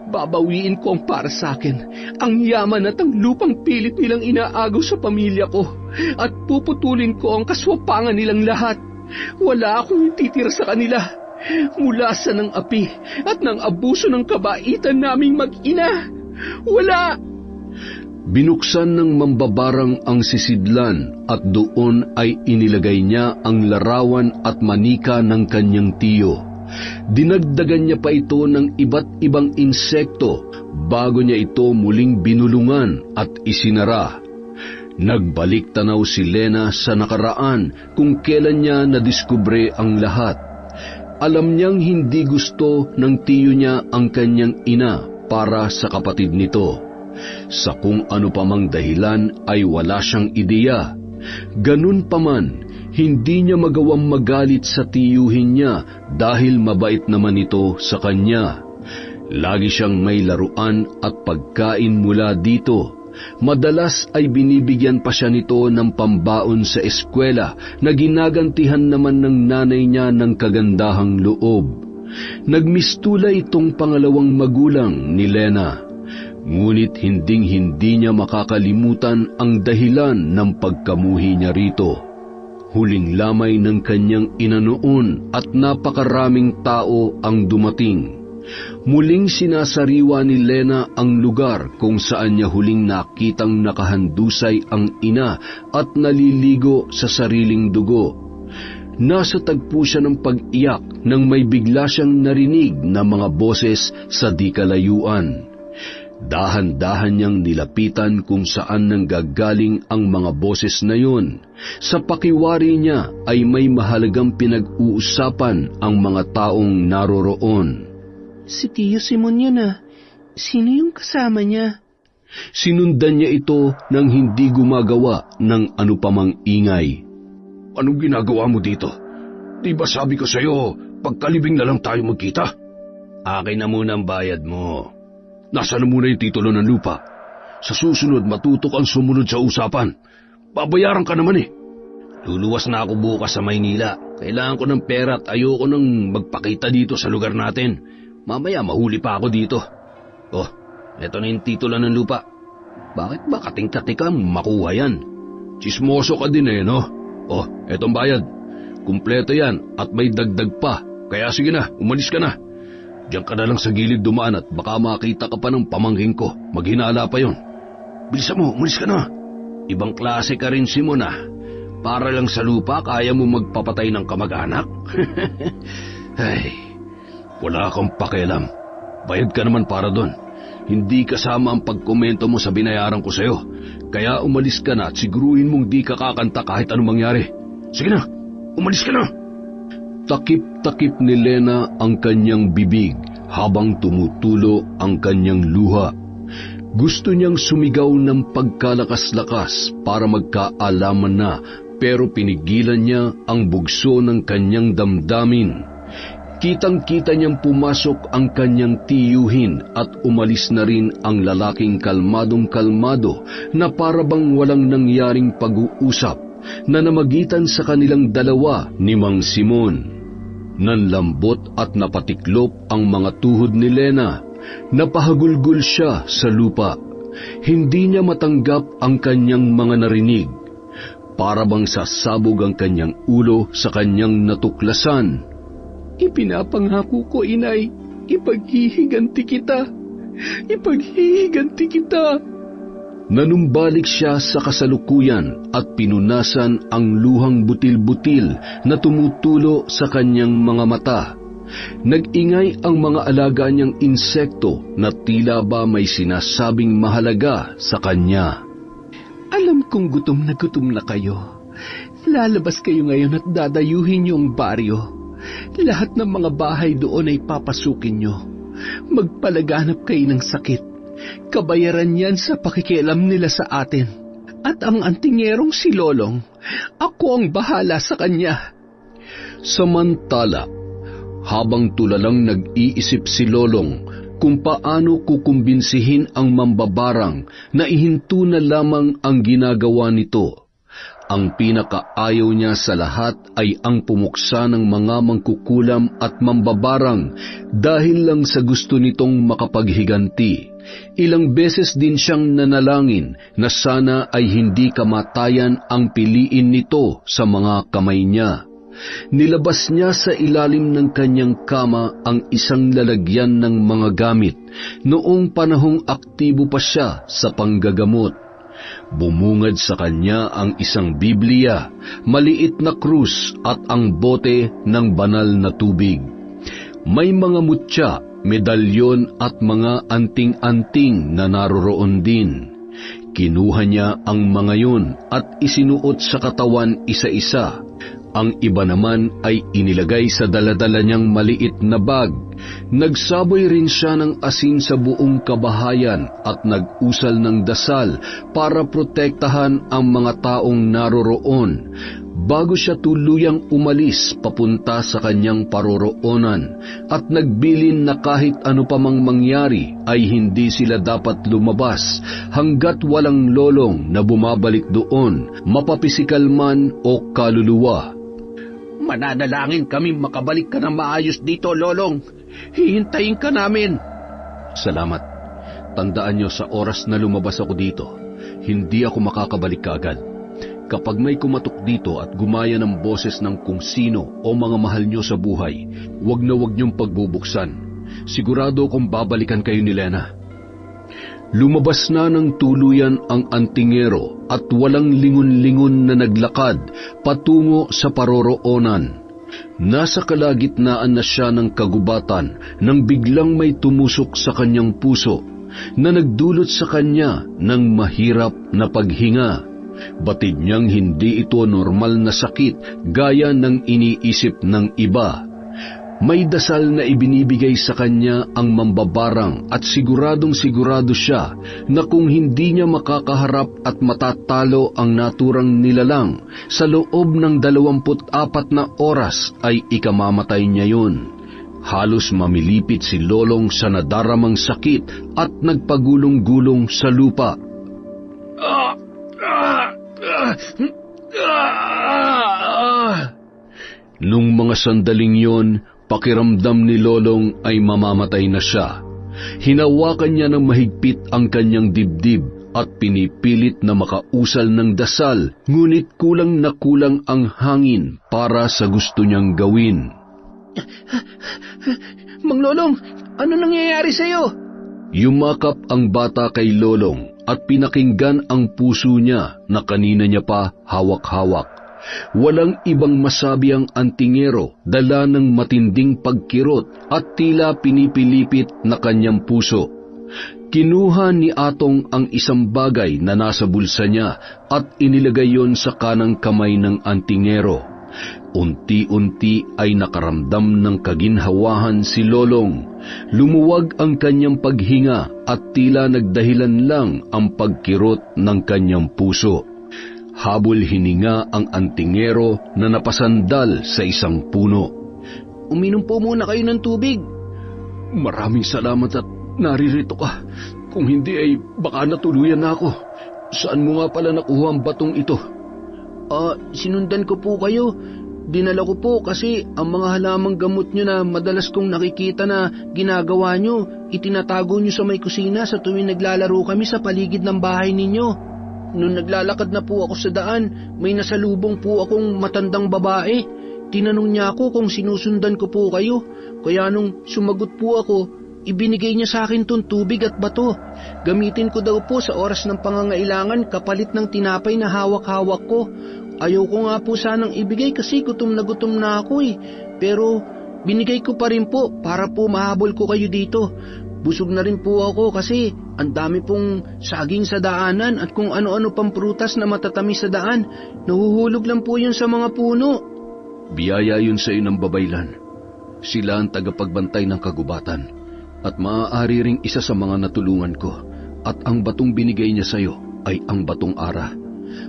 Babawiin ko ang para sa akin, ang yaman at ang lupang pilit nilang inaagaw sa pamilya ko, at puputulin ko ang kaswapangan nilang lahat. Wala akong titira sa kanila. Mula sa ng api at ng abuso ng kabaitan naming mag-ina. Wala! Binuksan ng mambabarang ang sisidlan at doon ay inilagay niya ang larawan at manika ng kanyang tiyo. Dinagdagan niya pa ito ng iba't ibang insekto bago niya ito muling binulungan at isinara. Nagbalik tanaw si Lena sa nakaraan kung kailan niya nadiskubre ang lahat. Alam niyang hindi gusto ng tiyo niya ang kanyang ina para sa kapatid nito. Sa kung ano pa mang dahilan ay wala siyang ideya. Ganun pa man, hindi niya magawang magalit sa tiyuhin niya dahil mabait naman ito sa kanya. Lagi siyang may laruan at pagkain mula dito. Madalas ay binibigyan pa siya nito ng pambaon sa eskwela na ginagantihan naman ng nanay niya ng kagandahang loob. Nagmistula itong pangalawang magulang ni Lena. Ngunit hinding-hindi niya makakalimutan ang dahilan ng pagkamuhi niya rito. Huling lamay ng kanyang ina noon at napakaraming tao ang dumating. Muling sinasariwa ni Lena ang lugar kung saan niya huling nakitang nakahandusay ang ina at naliligo sa sariling dugo. Nasa tagpo siya ng pag-iyak nang may bigla siyang narinig na mga boses sa di kalayuan. Dahan-dahan niyang nilapitan kung saan nanggagaling ang mga boses na yun. Sa pakiwari niya ay may mahalagang pinag-uusapan ang mga taong naroroon. Si Tiyo Simon yan ah. Sino yung kasama niya? Sinundan niya ito nang hindi gumagawa ng ano pamang ingay. Anong ginagawa mo dito? Di ba sabi ko sa'yo, pagkalibing na lang tayo magkita? Akin na muna ang bayad mo. Nasaan na muna yung titulo ng lupa? Sa susunod, matutok ang sumunod sa usapan. Babayaran ka naman eh. Luluwas na ako bukas sa Maynila. Kailangan ko ng pera at ayoko nang magpakita dito sa lugar natin. Mamaya mahuli pa ako dito. Oh, eto na yung titulo ng lupa. Bakit ba kating-katikang makuha yan? Chismoso ka din eh, no? Oh, etong bayad. Kumpleto yan at may dagdag pa. Kaya sige na, umalis ka na. Diyan ka na lang sa gilid dumaan at baka makita ka pa ng pamangking ko. Maghinala pa yon. Bilisan mo, umalis ka na. Ibang klase ka rin, Simon ah. Para lang sa lupa, kaya mo magpapatay ng kamag-anak? Ay, wala akong pakialam. Bayad ka naman para doon. Hindi kasama ang pagkomento mo sa binayaran ko sa'yo. Kaya umalis ka na at siguruhin mong di ka kakanta kahit anong mangyari. Sige na, umalis ka na. Takip-takip ni Lena ang kanyang bibig habang tumutulo ang kanyang luha. Gusto niyang sumigaw ng pagkalakas-lakas para magkaalaman na, pero pinigilan niya ang bugso ng kanyang damdamin. Kitang-kita niyang pumasok ang kanyang tiyuhin at umalis na rin ang lalaking kalmadong-kalmado na parabang walang nangyaring pag-uusap na namagitan sa kanilang dalawa ni Mang Simon. Nanlambot at napatiklop ang mga tuhod ni Lena. Napahagulgol siya sa lupa. Hindi niya matanggap ang kanyang mga narinig. Para bang sasabog ang kanyang ulo sa kanyang natuklasan. Ipinapangako ko, inay, ipaghihiganti kita. Ipaghihiganti kita. Nanumbalik siya sa kasalukuyan at pinunasan ang luhang butil-butil na tumutulo sa kanyang mga mata. Nag-ingay ang mga alaga niyang insekto na tila ba may sinasabing mahalaga sa kanya. Alam kong gutom na kayo. Lalabas kayo ngayon at dadayuhin niyo ang baryo. Lahat ng mga bahay doon ay papasukin niyo. Magpalaganap kayo ng sakit. Kabayaran yan sa pakikialam nila sa atin. At ang antingerong si Lolong, ako ang bahala sa kanya. Samantala, habang tulalang nag-iisip si Lolong kung paano kukumbinsihin ang mambabarang na ihinto na lamang ang ginagawa nito, ang pinakaayaw niya sa lahat ay ang pumuksa ng mga mangkukulam at mambabarang dahil lang sa gusto nitong makapaghiganti. Ilang beses din siyang nanalangin na sana ay hindi kamatayan ang piliin nito sa mga kamay niya. Nilabas niya sa ilalim ng kanyang kama ang isang lalagyan ng mga gamit noong panahong aktibo pa siya sa panggagamot. Bumungad sa kanya ang isang Biblia, maliit na krus at ang bote ng banal na tubig. May mga mutya, medalyon at mga anting-anting na naroroon din. Kinuha niya ang mga yun at isinuot sa katawan isa-isa. Ang iba naman ay inilagay sa daladala niyang maliit na bag. Nagsaboy rin siya ng asin sa buong kabahayan at nag-usal ng dasal para protektahan ang mga taong naroroon bago siya tuluyang umalis papunta sa kanyang paroroonan at nagbilin na kahit ano pa mang mangyari ay hindi sila dapat lumabas hanggat walang Lolong na bumabalik doon, mapapisikal man o kaluluwa. Mananalangin kami makabalik ka na maayos dito, Lolong. Hihintayin ka namin. Salamat. Tandaan niyo, sa oras na lumabas ako dito, hindi ako makakabalik kaagad. Kapag may kumatok dito at gumaya ng boses ng kung sino o mga mahal niyo sa buhay, wag na wag niyong pagbubuksan. Sigurado akong babalikan kayo ni Lena. Lumabas na ng tuluyan ang antingero at walang lingon-lingon na naglakad patungo sa paroroonan. Nasa kalagitnaan na siya ng kagubatan nang biglang may tumusok sa kanyang puso na nagdulot sa kanya ng mahirap na paghinga. Batid niyang hindi ito normal na sakit gaya ng iniisip ng iba. May dasal na ibinibigay sa kanya ang mambabarang at siguradong sigurado siya na kung hindi niya makakaharap at matatalo ang naturang nilalang sa loob ng 24 na oras ay ikamamatay niya yun. Halos mamilipit si Lolong sa nadaramang sakit at nagpagulong-gulong sa lupa. Nung mga sandaling yon, pakiramdam ni Lolong ay mamamatay na siya. Hinawakan niya ng mahigpit ang kanyang dibdib at pinipilit na makausal ng dasal, ngunit kulang na kulang ang hangin para sa gusto niyang gawin. Mang Lolong, Ano nangyayari sa'yo? Yumakap ang bata kay Lolong at pinakinggan ang puso niya na kanina niya pa hawak-hawak. Walang ibang masabi ang antingero, dala ng matinding pagkirot at tila pinipilipit na kanyang puso. Kinuha ni Atong ang isang bagay na nasa bulsa niya at inilagay yon sa kanang kamay ng antingero. Unti-unti ay nakaramdam ng kaginhawahan si Lolong. Lumuwag ang kanyang paghinga at tila nagdahilan lang ang pagkirot ng kanyang puso. Habol hininga ang antingero na napasandal sa isang puno. Uminom po muna kayo ng tubig. Maraming salamat at naririto ka. Kung hindi ay baka natuluyan na ako. Saan mo nga pala nakuha ang batong ito? Sinundan ko po kayo. Dinala ko po kasi ang mga halamang gamot nyo na madalas kong nakikita na ginagawa nyo, itinatago nyo sa may kusina sa tuwing naglalaro kami sa paligid ng bahay ninyo. Nung naglalakad na po ako sa daan, may nasalubong po akong matandang babae. Tinanong niya ako kung sinusundan ko po kayo. Kaya nung sumagot po ako, ibinigay niya sa akin tong tubig at bato. Gamitin ko daw po sa oras ng pangangailangan kapalit ng tinapay na hawak-hawak ko. Ayoko nga po sanang ibigay kasi gutom na ako eh. Pero binigay ko pa rin po para po mahabol ko kayo dito. Busog na rin po ako kasi ang dami pong saging sa daanan at kung ano-ano pang prutas na matatamis sa daan. Nahuhulog lang po yun sa mga puno. Biyaya yun sa iyo ng babaylan. Sila ang tagapagbantay ng kagubatan at maaari ring isa sa mga natulungan ko. At ang batong binigay niya sa iyo ay ang batong ara.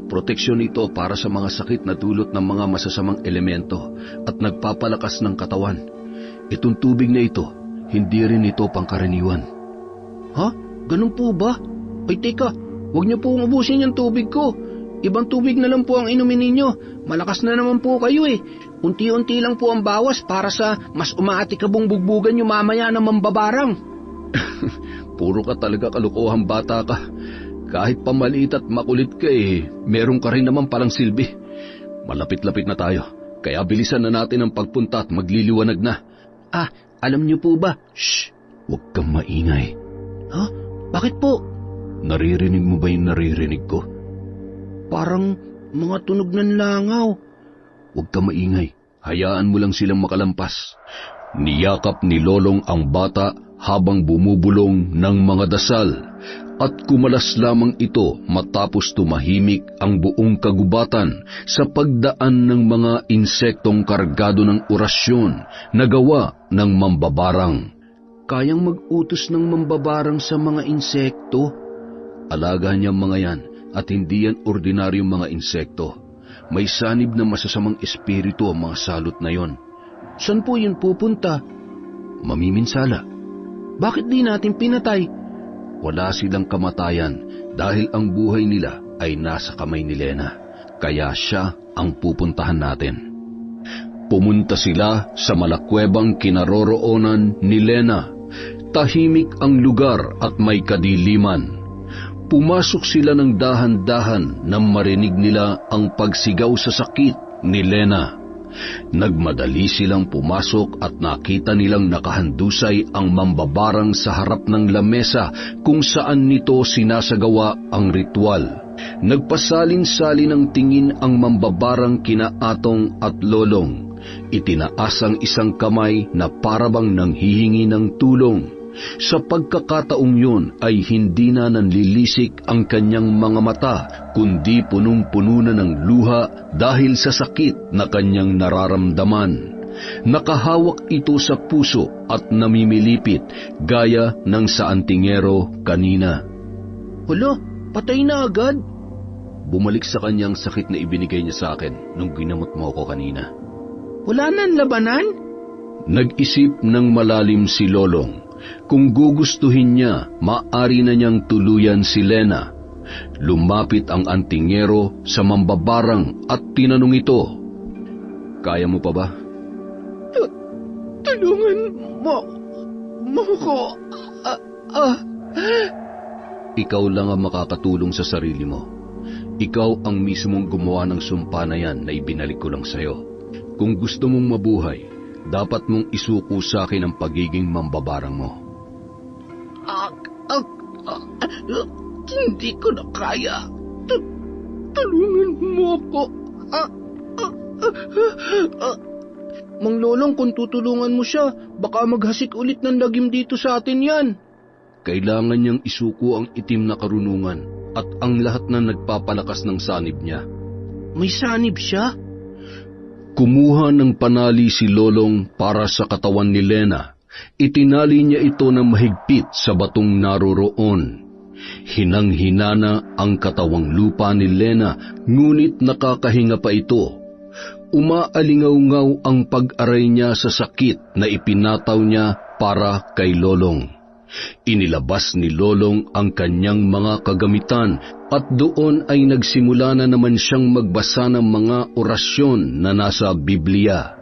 Proteksyon ito para sa mga sakit na dulot ng mga masasamang elemento at nagpapalakas ng katawan. Itong tubig na ito, hindi rin ito pangkaraniwan. Ha? Ganun po ba? Ay teka, huwag niyo po ubusin yung tubig ko. Ibang tubig na lang po ang inumin ninyo. Malakas na naman po kayo eh. Unti-unti lang po ang bawas para sa mas umaatikabong bugbugan nyo mamaya ng mambabarang. Puro ka talaga kalukuhang bata ka. Kahit pamaliit at makulit ka meron ka rin naman palang silbi. Malapit-lapit na tayo, kaya bilisan na natin ang pagpunta at magliliwanag na. Alam niyo po ba? Shh! Huwag kang maingay. Ha? Bakit po? Naririnig mo ba yung naririnig ko? Parang mga tunog ng langaw. Huwag kang maingay, hayaan mo lang silang makalampas. Niyakap ni Lolong ang bata habang bumubulong ng mga dasal. At kumalas lamang ito matapos tumahimik ang buong kagubatan sa pagdaan ng mga insektong kargado ng orasyon na gawa ng mambabarang. Kayang mag-utos ng mambabarang sa mga insekto? Alaga niya mga yan at hindi yan ordinaryong mga insekto. May sanib na masasamang espiritu ang mga salot na yon. Saan po yun pupunta? Mamiminsala. Bakit di natin pinatay? Wala silang kamatayan dahil ang buhay nila ay nasa kamay ni Lena. Kaya siya ang pupuntahan natin. Pumunta sila sa malakwebang kinaroroonan ni Lena. Tahimik ang lugar at may kadiliman. Pumasok sila ng dahan-dahan nang marinig nila ang pagsigaw sa sakit ni Lena. Nagmadali silang pumasok at nakita nilang nakahandusay ang mambabarang sa harap ng lamesa kung saan nito sinasagawa ang ritual. Nagpasalin-salin ng tingin ang mambabarang kina Atong at Lolong. Itinaas ang isang kamay na parabang nanghihingi ng tulong. Sa pagkakataong yun ay hindi na nanlilisik ang kanyang mga mata, kundi punong-puno na ng luha dahil sa sakit na kanyang nararamdaman. Nakahawak ito sa puso at namimilipit gaya ng sa antingero kanina. Hala, patay na agad? Bumalik sa kanyang sakit na ibinigay niya sa akin nung ginamot mo ako kanina. Wala nang labanan? Nag-isip ng malalim si Lolong. Kung gugustuhin niya, maaari na niyang tuluyan si Lena. Lumapit ang antingero sa mambabarang at tinanong ito, "Kaya mo pa ba?" Tulungan mo ko. Ikaw lang ang makakatulong sa sarili mo. Ikaw ang mismong gumawa ng sumpa na yan na ibinalik ko lang sa'yo. Kung gusto mong mabuhay, dapat mong isuko sa akin ang pagiging mambabarang mo. Hindi ko na kaya. Tulungan mo ako. Mang Lolong, kung tutulungan mo siya, baka maghasik ulit ng lagim dito sa atin yan. Kailangan niyang isuko ang itim na karunungan at ang lahat na nagpapalakas ng sanib niya. May sanib siya? Kumuha ng panali si Lolong para sa katawan ni Lena. Itinali niya ito ng mahigpit sa batong naroroon. Hinang-hinana ang katawang lupa ni Lena, ngunit nakakahinga pa ito. Umaalingaw-ngaw ang pag-aray niya sa sakit na ipinataw niya para kay Lolong. Inilabas ni Lolong ang kanyang mga kagamitan at doon ay nagsimula na naman siyang magbasa ng mga orasyon na nasa Biblia.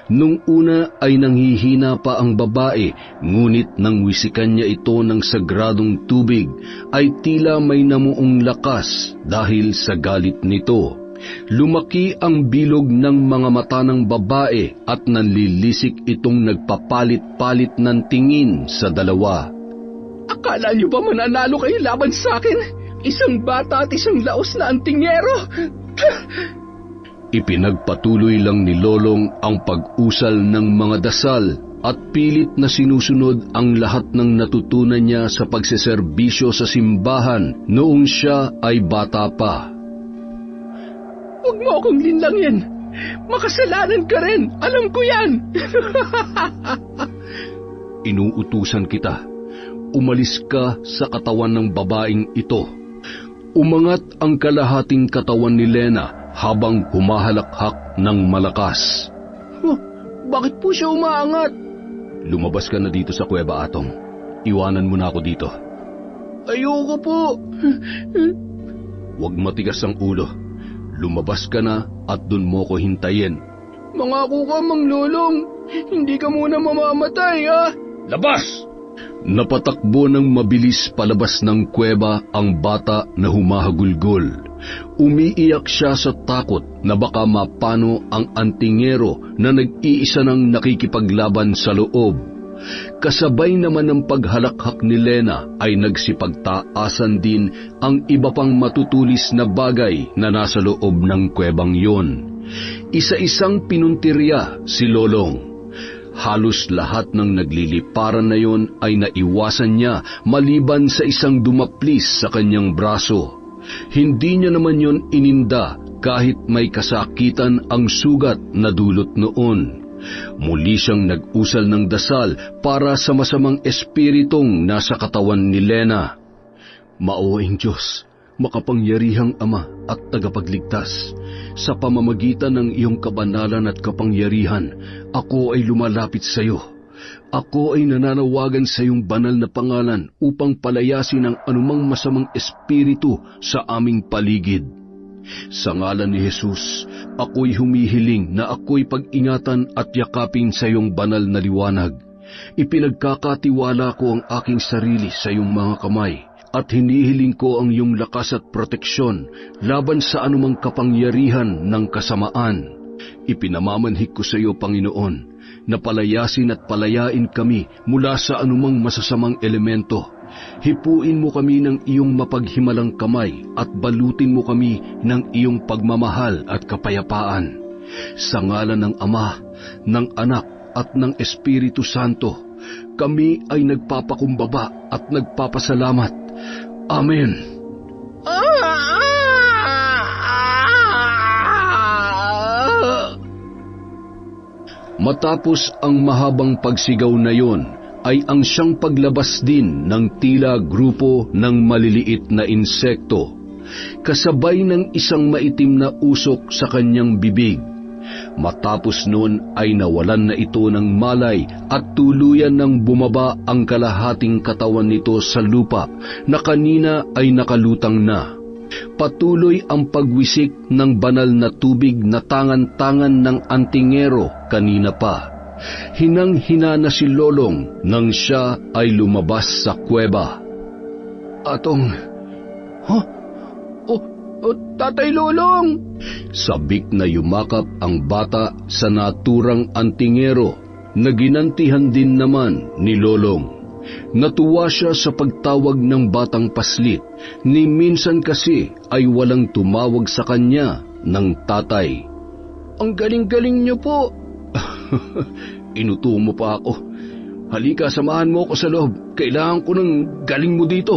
Nung una ay nanghihina pa ang babae, ngunit nang wisikan niya ito ng sagradong tubig, ay tila may namuong lakas dahil sa galit nito. Lumaki ang bilog ng mga mata ng babae at nanlilisik itong nagpapalit-palit ng tingin sa dalawa. Akala niyo ba mananalo kayo laban sa akin? Isang bata at isang laos na antingero! Ipinagpatuloy lang ni Lolong ang pag-usal ng mga dasal at pilit na sinusunod ang lahat ng natutunan niya sa pagseserbisyo sa simbahan noong siya ay bata pa. Huwag mo akong linlangin! Makasalanan ka rin! Alam ko yan! Inuutusan kita. Umalis ka sa katawan ng babaeng ito. Umangat ang kalahating katawan ni Lena habang humahalakhak ng malakas. Bakit po siya umaangat? Lumabas ka na dito sa kuweba, Atong. Iwanan mo na ako dito. Ayoko po. Huwag matigas ang ulo. Lumabas ka na at dun mo ko hintayin. Mangako ka, Mang Lolong. Hindi ka muna mamamatay, ha? Labas! Napatakbo ng mabilis palabas ng kuweba ang bata na humahagulgol. Umiiyak siya sa takot na baka mapano ang antingero na nag-iisa ng nakikipaglaban sa loob. Kasabay naman ng paghalakhak ni Lena ay nagsipagtaasan din ang iba pang matutulis na bagay na nasa loob ng kuwebang yon. Isa-isang pinuntirya si Lolong. Halos lahat ng nagliliparan na yon ay naiwasan niya maliban sa isang dumaplis sa kanyang braso. Hindi niya naman yon ininda kahit may kasakitan ang sugat na dulot noon. Muli siyang nag-usal ng dasal para sa masamang espiritong nasa katawan ni Lena. Maawing Diyos, makapangyarihang Ama at tagapagligtas, sa pamamagitan ng iyong kabanalan at kapangyarihan, ako ay lumalapit sa iyo. Ako ay nananawagan sa iyong banal na pangalan upang palayasin ang anumang masamang espiritu sa aming paligid. Sa ngalan ni Jesus, ako'y humihiling na ako'y pag-ingatan at yakapin sa iyong banal na liwanag. Ipinagkakatiwala ko ang aking sarili sa iyong mga kamay at hinihiling ko ang iyong lakas at proteksyon laban sa anumang kapangyarihan ng kasamaan. Ipinamamanhik ko sa iyo, Panginoon, na palayasin at palayain kami mula sa anumang masasamang elemento. Hipuin mo kami ng iyong mapaghimalang kamay at balutin mo kami ng iyong pagmamahal at kapayapaan. Sa ngalan ng Ama, ng Anak at ng Espiritu Santo, kami ay nagpapakumbaba at nagpapasalamat. Amen. Matapos ang mahabang pagsigaw na yon, ay ang siyang paglabas din ng tila grupo ng maliliit na insekto, kasabay ng isang maitim na usok sa kanyang bibig. Matapos noon ay nawalan na ito ng malay at tuluyan ng bumaba ang kalahating katawan nito sa lupa na kanina ay nakalutang na. Patuloy ang pagwisik ng banal na tubig na tangan-tangan ng antingero kanina pa. Hinang-hina na si Lolong nang siya ay lumabas sa kuweba. Atong, O, Tatay Lolong! Sabik na yumakap ang bata sa naturang antingero na ginantihan din naman ni Lolong. Natuwa siya sa pagtawag ng batang paslit, ni minsan kasi ay walang tumawag sa kanya ng tatay. Ang galing-galing niyo po. Inuto mo pa ako. Halika, samahan mo ako sa loob. Kailangan ko ng galing mo dito.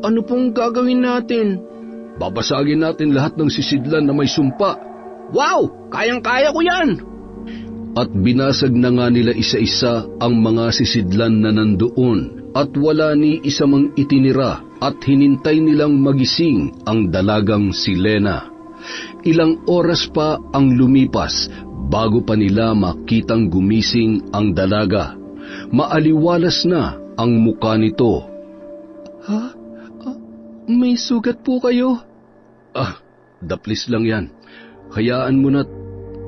Ano pong gagawin natin? Babasagin natin lahat ng sisidlan na may sumpa. Wow! Kayang-kaya ko yan! At binasag na nga nila isa-isa ang mga sisidlan na nandoon at wala ni isa mang itinira at hinintay nilang magising ang dalagang si Lena. Ilang oras pa ang lumipas bago pa nila makitang gumising ang dalaga. Maaliwalas na ang muka nito. Ha? May sugat po kayo? Daplis lang yan. Hayaan mo na't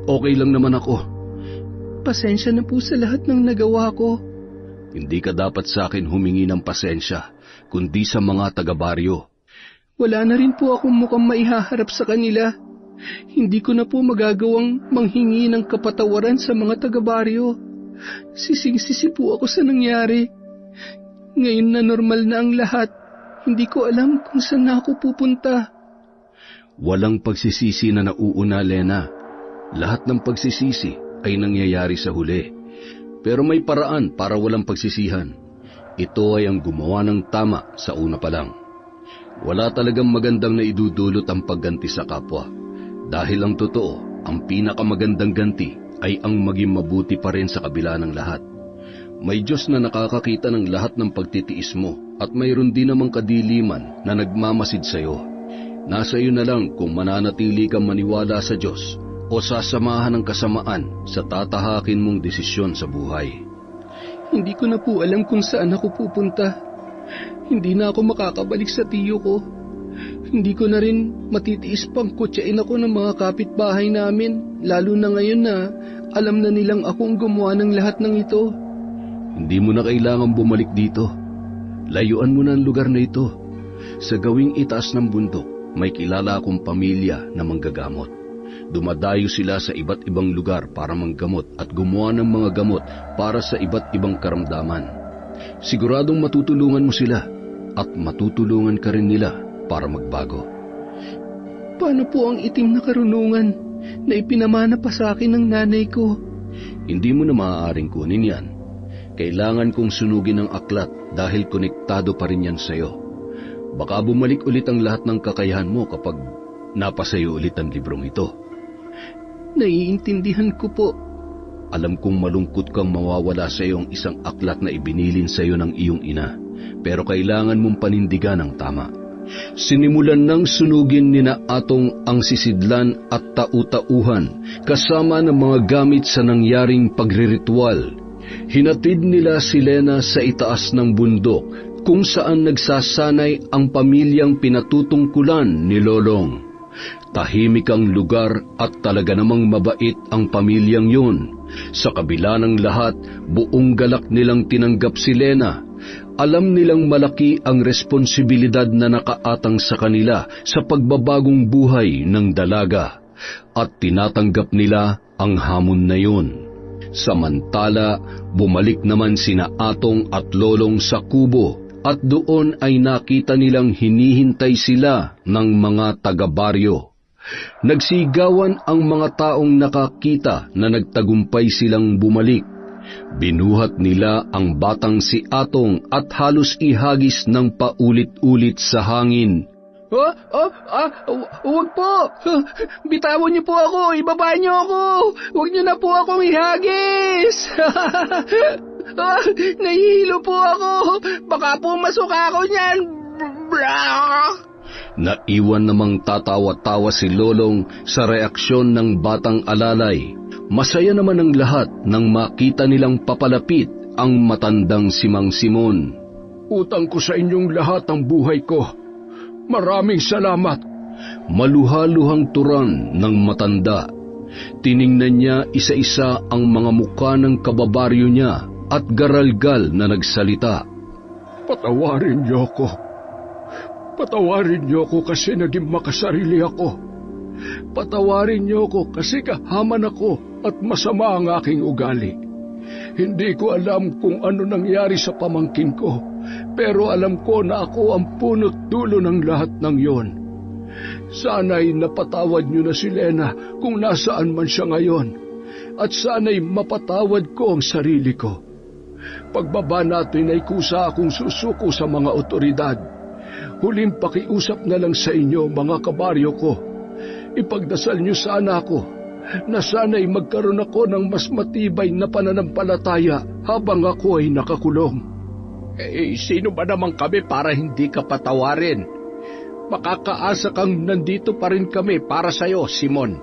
okay lang naman ako. Pasensya na po sa lahat ng nagawa ko. Hindi ka dapat sa akin humingi ng pasensya, kundi sa mga taga-baryo. Wala na rin po akong mukhang maihaharap sa kanila. Hindi ko na po magagawang manghingi ng kapatawaran sa mga taga-baryo. Sising-sisi po ako sa nangyari. Ngayon na normal na ang lahat, hindi ko alam kung saan na ako pupunta. Walang pagsisisi na nauuna, Lena. Lahat ng pagsisisi ay nangyayari sa huli. Pero may paraan para walang pagsisihan. Ito ay ang gumawa ng tama sa una pa lang. Wala talagang magandang naidudulot ang pagganti sa kapwa. Dahil ang totoo, ang pinakamagandang ganti ay ang maging mabuti pa rin sa kabila ng lahat. May Diyos na nakakakita ng lahat ng pagtitiis mo at mayroon din namang kadiliman na nagmamasid sa iyo. Nasa iyo na lang kung mananatili kang maniwala sa Diyos o sasamahan ng kasamaan sa tatahakin mong desisyon sa buhay. Hindi ko na po alam kung saan ako pupunta. Hindi na ako makakabalik sa tiyo ko. Hindi ko na rin matitiis pang kutsain ako ng mga kapitbahay namin, lalo na ngayon na alam na nilang akong gumawa ng lahat ng ito. Hindi mo na kailangan bumalik dito. Layuan mo na ang lugar na ito. Sa gawing itaas ng bundok, may kilala akong pamilya na manggagamot. Dumadayo sila sa iba't ibang lugar para manggamot at gumawa ng mga gamot para sa iba't ibang karamdaman. Siguradong matutulungan mo sila at matutulungan ka rin nila para magbago. Paano po ang itim na karunungan na ipinamana pa sa akin ng nanay ko? Hindi mo na maaaring kunin yan. Kailangan kong sunugin ang aklat dahil konektado pa rin yan sa'yo. Baka bumalik ulit ang lahat ng kakayahan mo kapag napasayo ulit ang librong ito. Naiintindihan ko po. Alam kong malungkot kang mawawala sa iyo ang isang aklat na ibinilin sa iyo ng iyong ina, pero kailangan mong panindigan ang tama. Sinimulan ng sunugin ni na Atong ang sisidlan at tau-tauhan kasama ng mga gamit sa nangyaring pagriritual. Hinatid nila si Lena sa itaas ng bundok kung saan nagsasanay ang pamilyang pinatutungkulan ni Lolong. Tahimik ang lugar at talaga namang mabait ang pamilyang yun. Sa kabila ng lahat, buong galak nilang tinanggap si Lena. Alam nilang malaki ang responsibilidad na nakaatang sa kanila sa pagbabagong buhay ng dalaga at tinatanggap nila ang hamon na yun. Samantala, bumalik naman sina Atong at Lolong sa kubo at doon ay nakita nilang hinihintay sila ng mga taga-baryo. Nagsigawan ang mga taong nakakita na nagtagumpay silang bumalik. Binuhat nila ang batang si Atong at halos ihagis ng paulit-ulit sa hangin. Huwag po! Bitawan niyo po ako! Ibaba niyo ako! Huwag niyo na po akong ihagis! Nahihilo po ako! Baka po masuka ako niyan! Naiwan namang tatawa-tawa si Lolong sa reaksyon ng batang alalay. Masaya naman ang lahat nang makita nilang papalapit ang matandang si Mang Simon. Utang ko sa inyong lahat ang buhay ko. Maraming salamat. Maluhaluhang turan ng matanda. Tiningnan niya isa-isa ang mga mukha ng kababaryo niya at garalgal na nagsalita. Patawarin niyo ako. Patawarin niyo ako kasi naging makasarili ako. Patawarin niyo ako kasi kahaman ako at masama ang aking ugali. Hindi ko alam kung ano nangyari sa pamangkin ko, pero alam ko na ako ang punot dulo ng lahat ng yon. Sana'y napatawad niyo na si Lena kung nasaan man siya ngayon, at sana'y mapatawad ko ang sarili ko. Pagbaba natin ay kusa akong susuko sa mga otoridad. Huling pakiusap na lang sa inyo, mga kabaryo ko. Ipagdasal niyo sana ako na sana'y magkaroon ako ng mas matibay na pananampalataya habang ako ay nakakulong. Sino ba naman kami para hindi ka patawarin? Makakaasa kang nandito pa rin kami para sa'yo, Simon.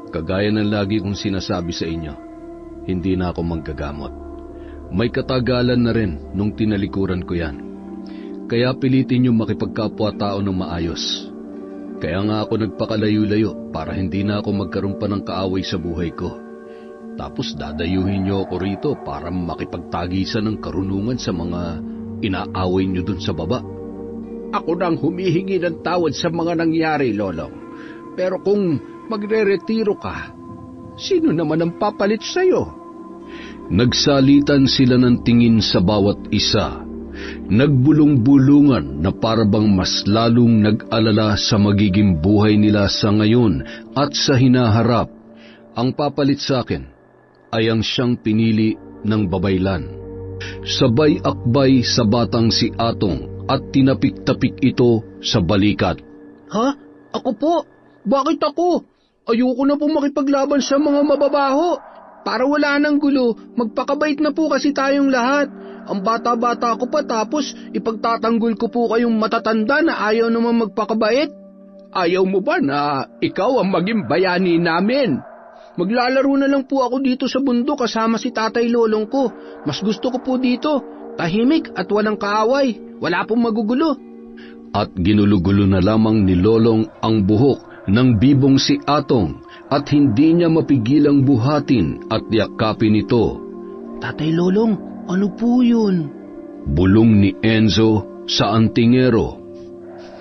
Kagaya ng lagi kong sinasabi sa inyo, hindi na ako manggagamot. May katagalan na rin nung tinalikuran ko yan. Kaya pilitin niyo makipagkapwa-tao ng maayos. Kaya nga ako nagpakalayo-layo para hindi na ako magkaroon pa ng kaaway sa buhay ko. Tapos dadayuhin niyo ako rito para makipagtagisan ng karunungan sa mga inaaway niyo dun sa baba. Ako nang humihingi ng tawad sa mga nangyari, Lolong. Pero kung magre-retiro ka, sino naman ang papalit sa'yo? Nagsalitan sila ng tingin sa bawat isa. Nagbulong-bulungan na parabang mas lalong nag-alala sa magiging buhay nila sa ngayon at sa hinaharap. Ang papalit sa akin ay ang siyang pinili ng babaylan. Sabay akbay sa batang si Atong at tinapik-tapik ito sa balikat. Ha? Ako po? Bakit ako? Ayoko na po makipaglaban sa mga mababaho. Para wala nang gulo, magpakabait na po kasi tayong lahat. Ang bata-bata ko pa tapos ipagtatanggol ko po kayong matatanda na ayaw naman magpakabait. Ayaw mo ba na ikaw ang maging bayani namin? Maglalaro na lang po ako dito sa bundok kasama si tatay lolong ko. Mas gusto ko po dito. Tahimik at walang kaaway. Wala pong magugulo. At ginulo-gulo na lamang ni Lolong ang buhok ng bibong si Atong at hindi niya mapigilang buhatin at yakapin ito. Tatay Lolong, ano po yun? Bulong ni Enzo sa antingero.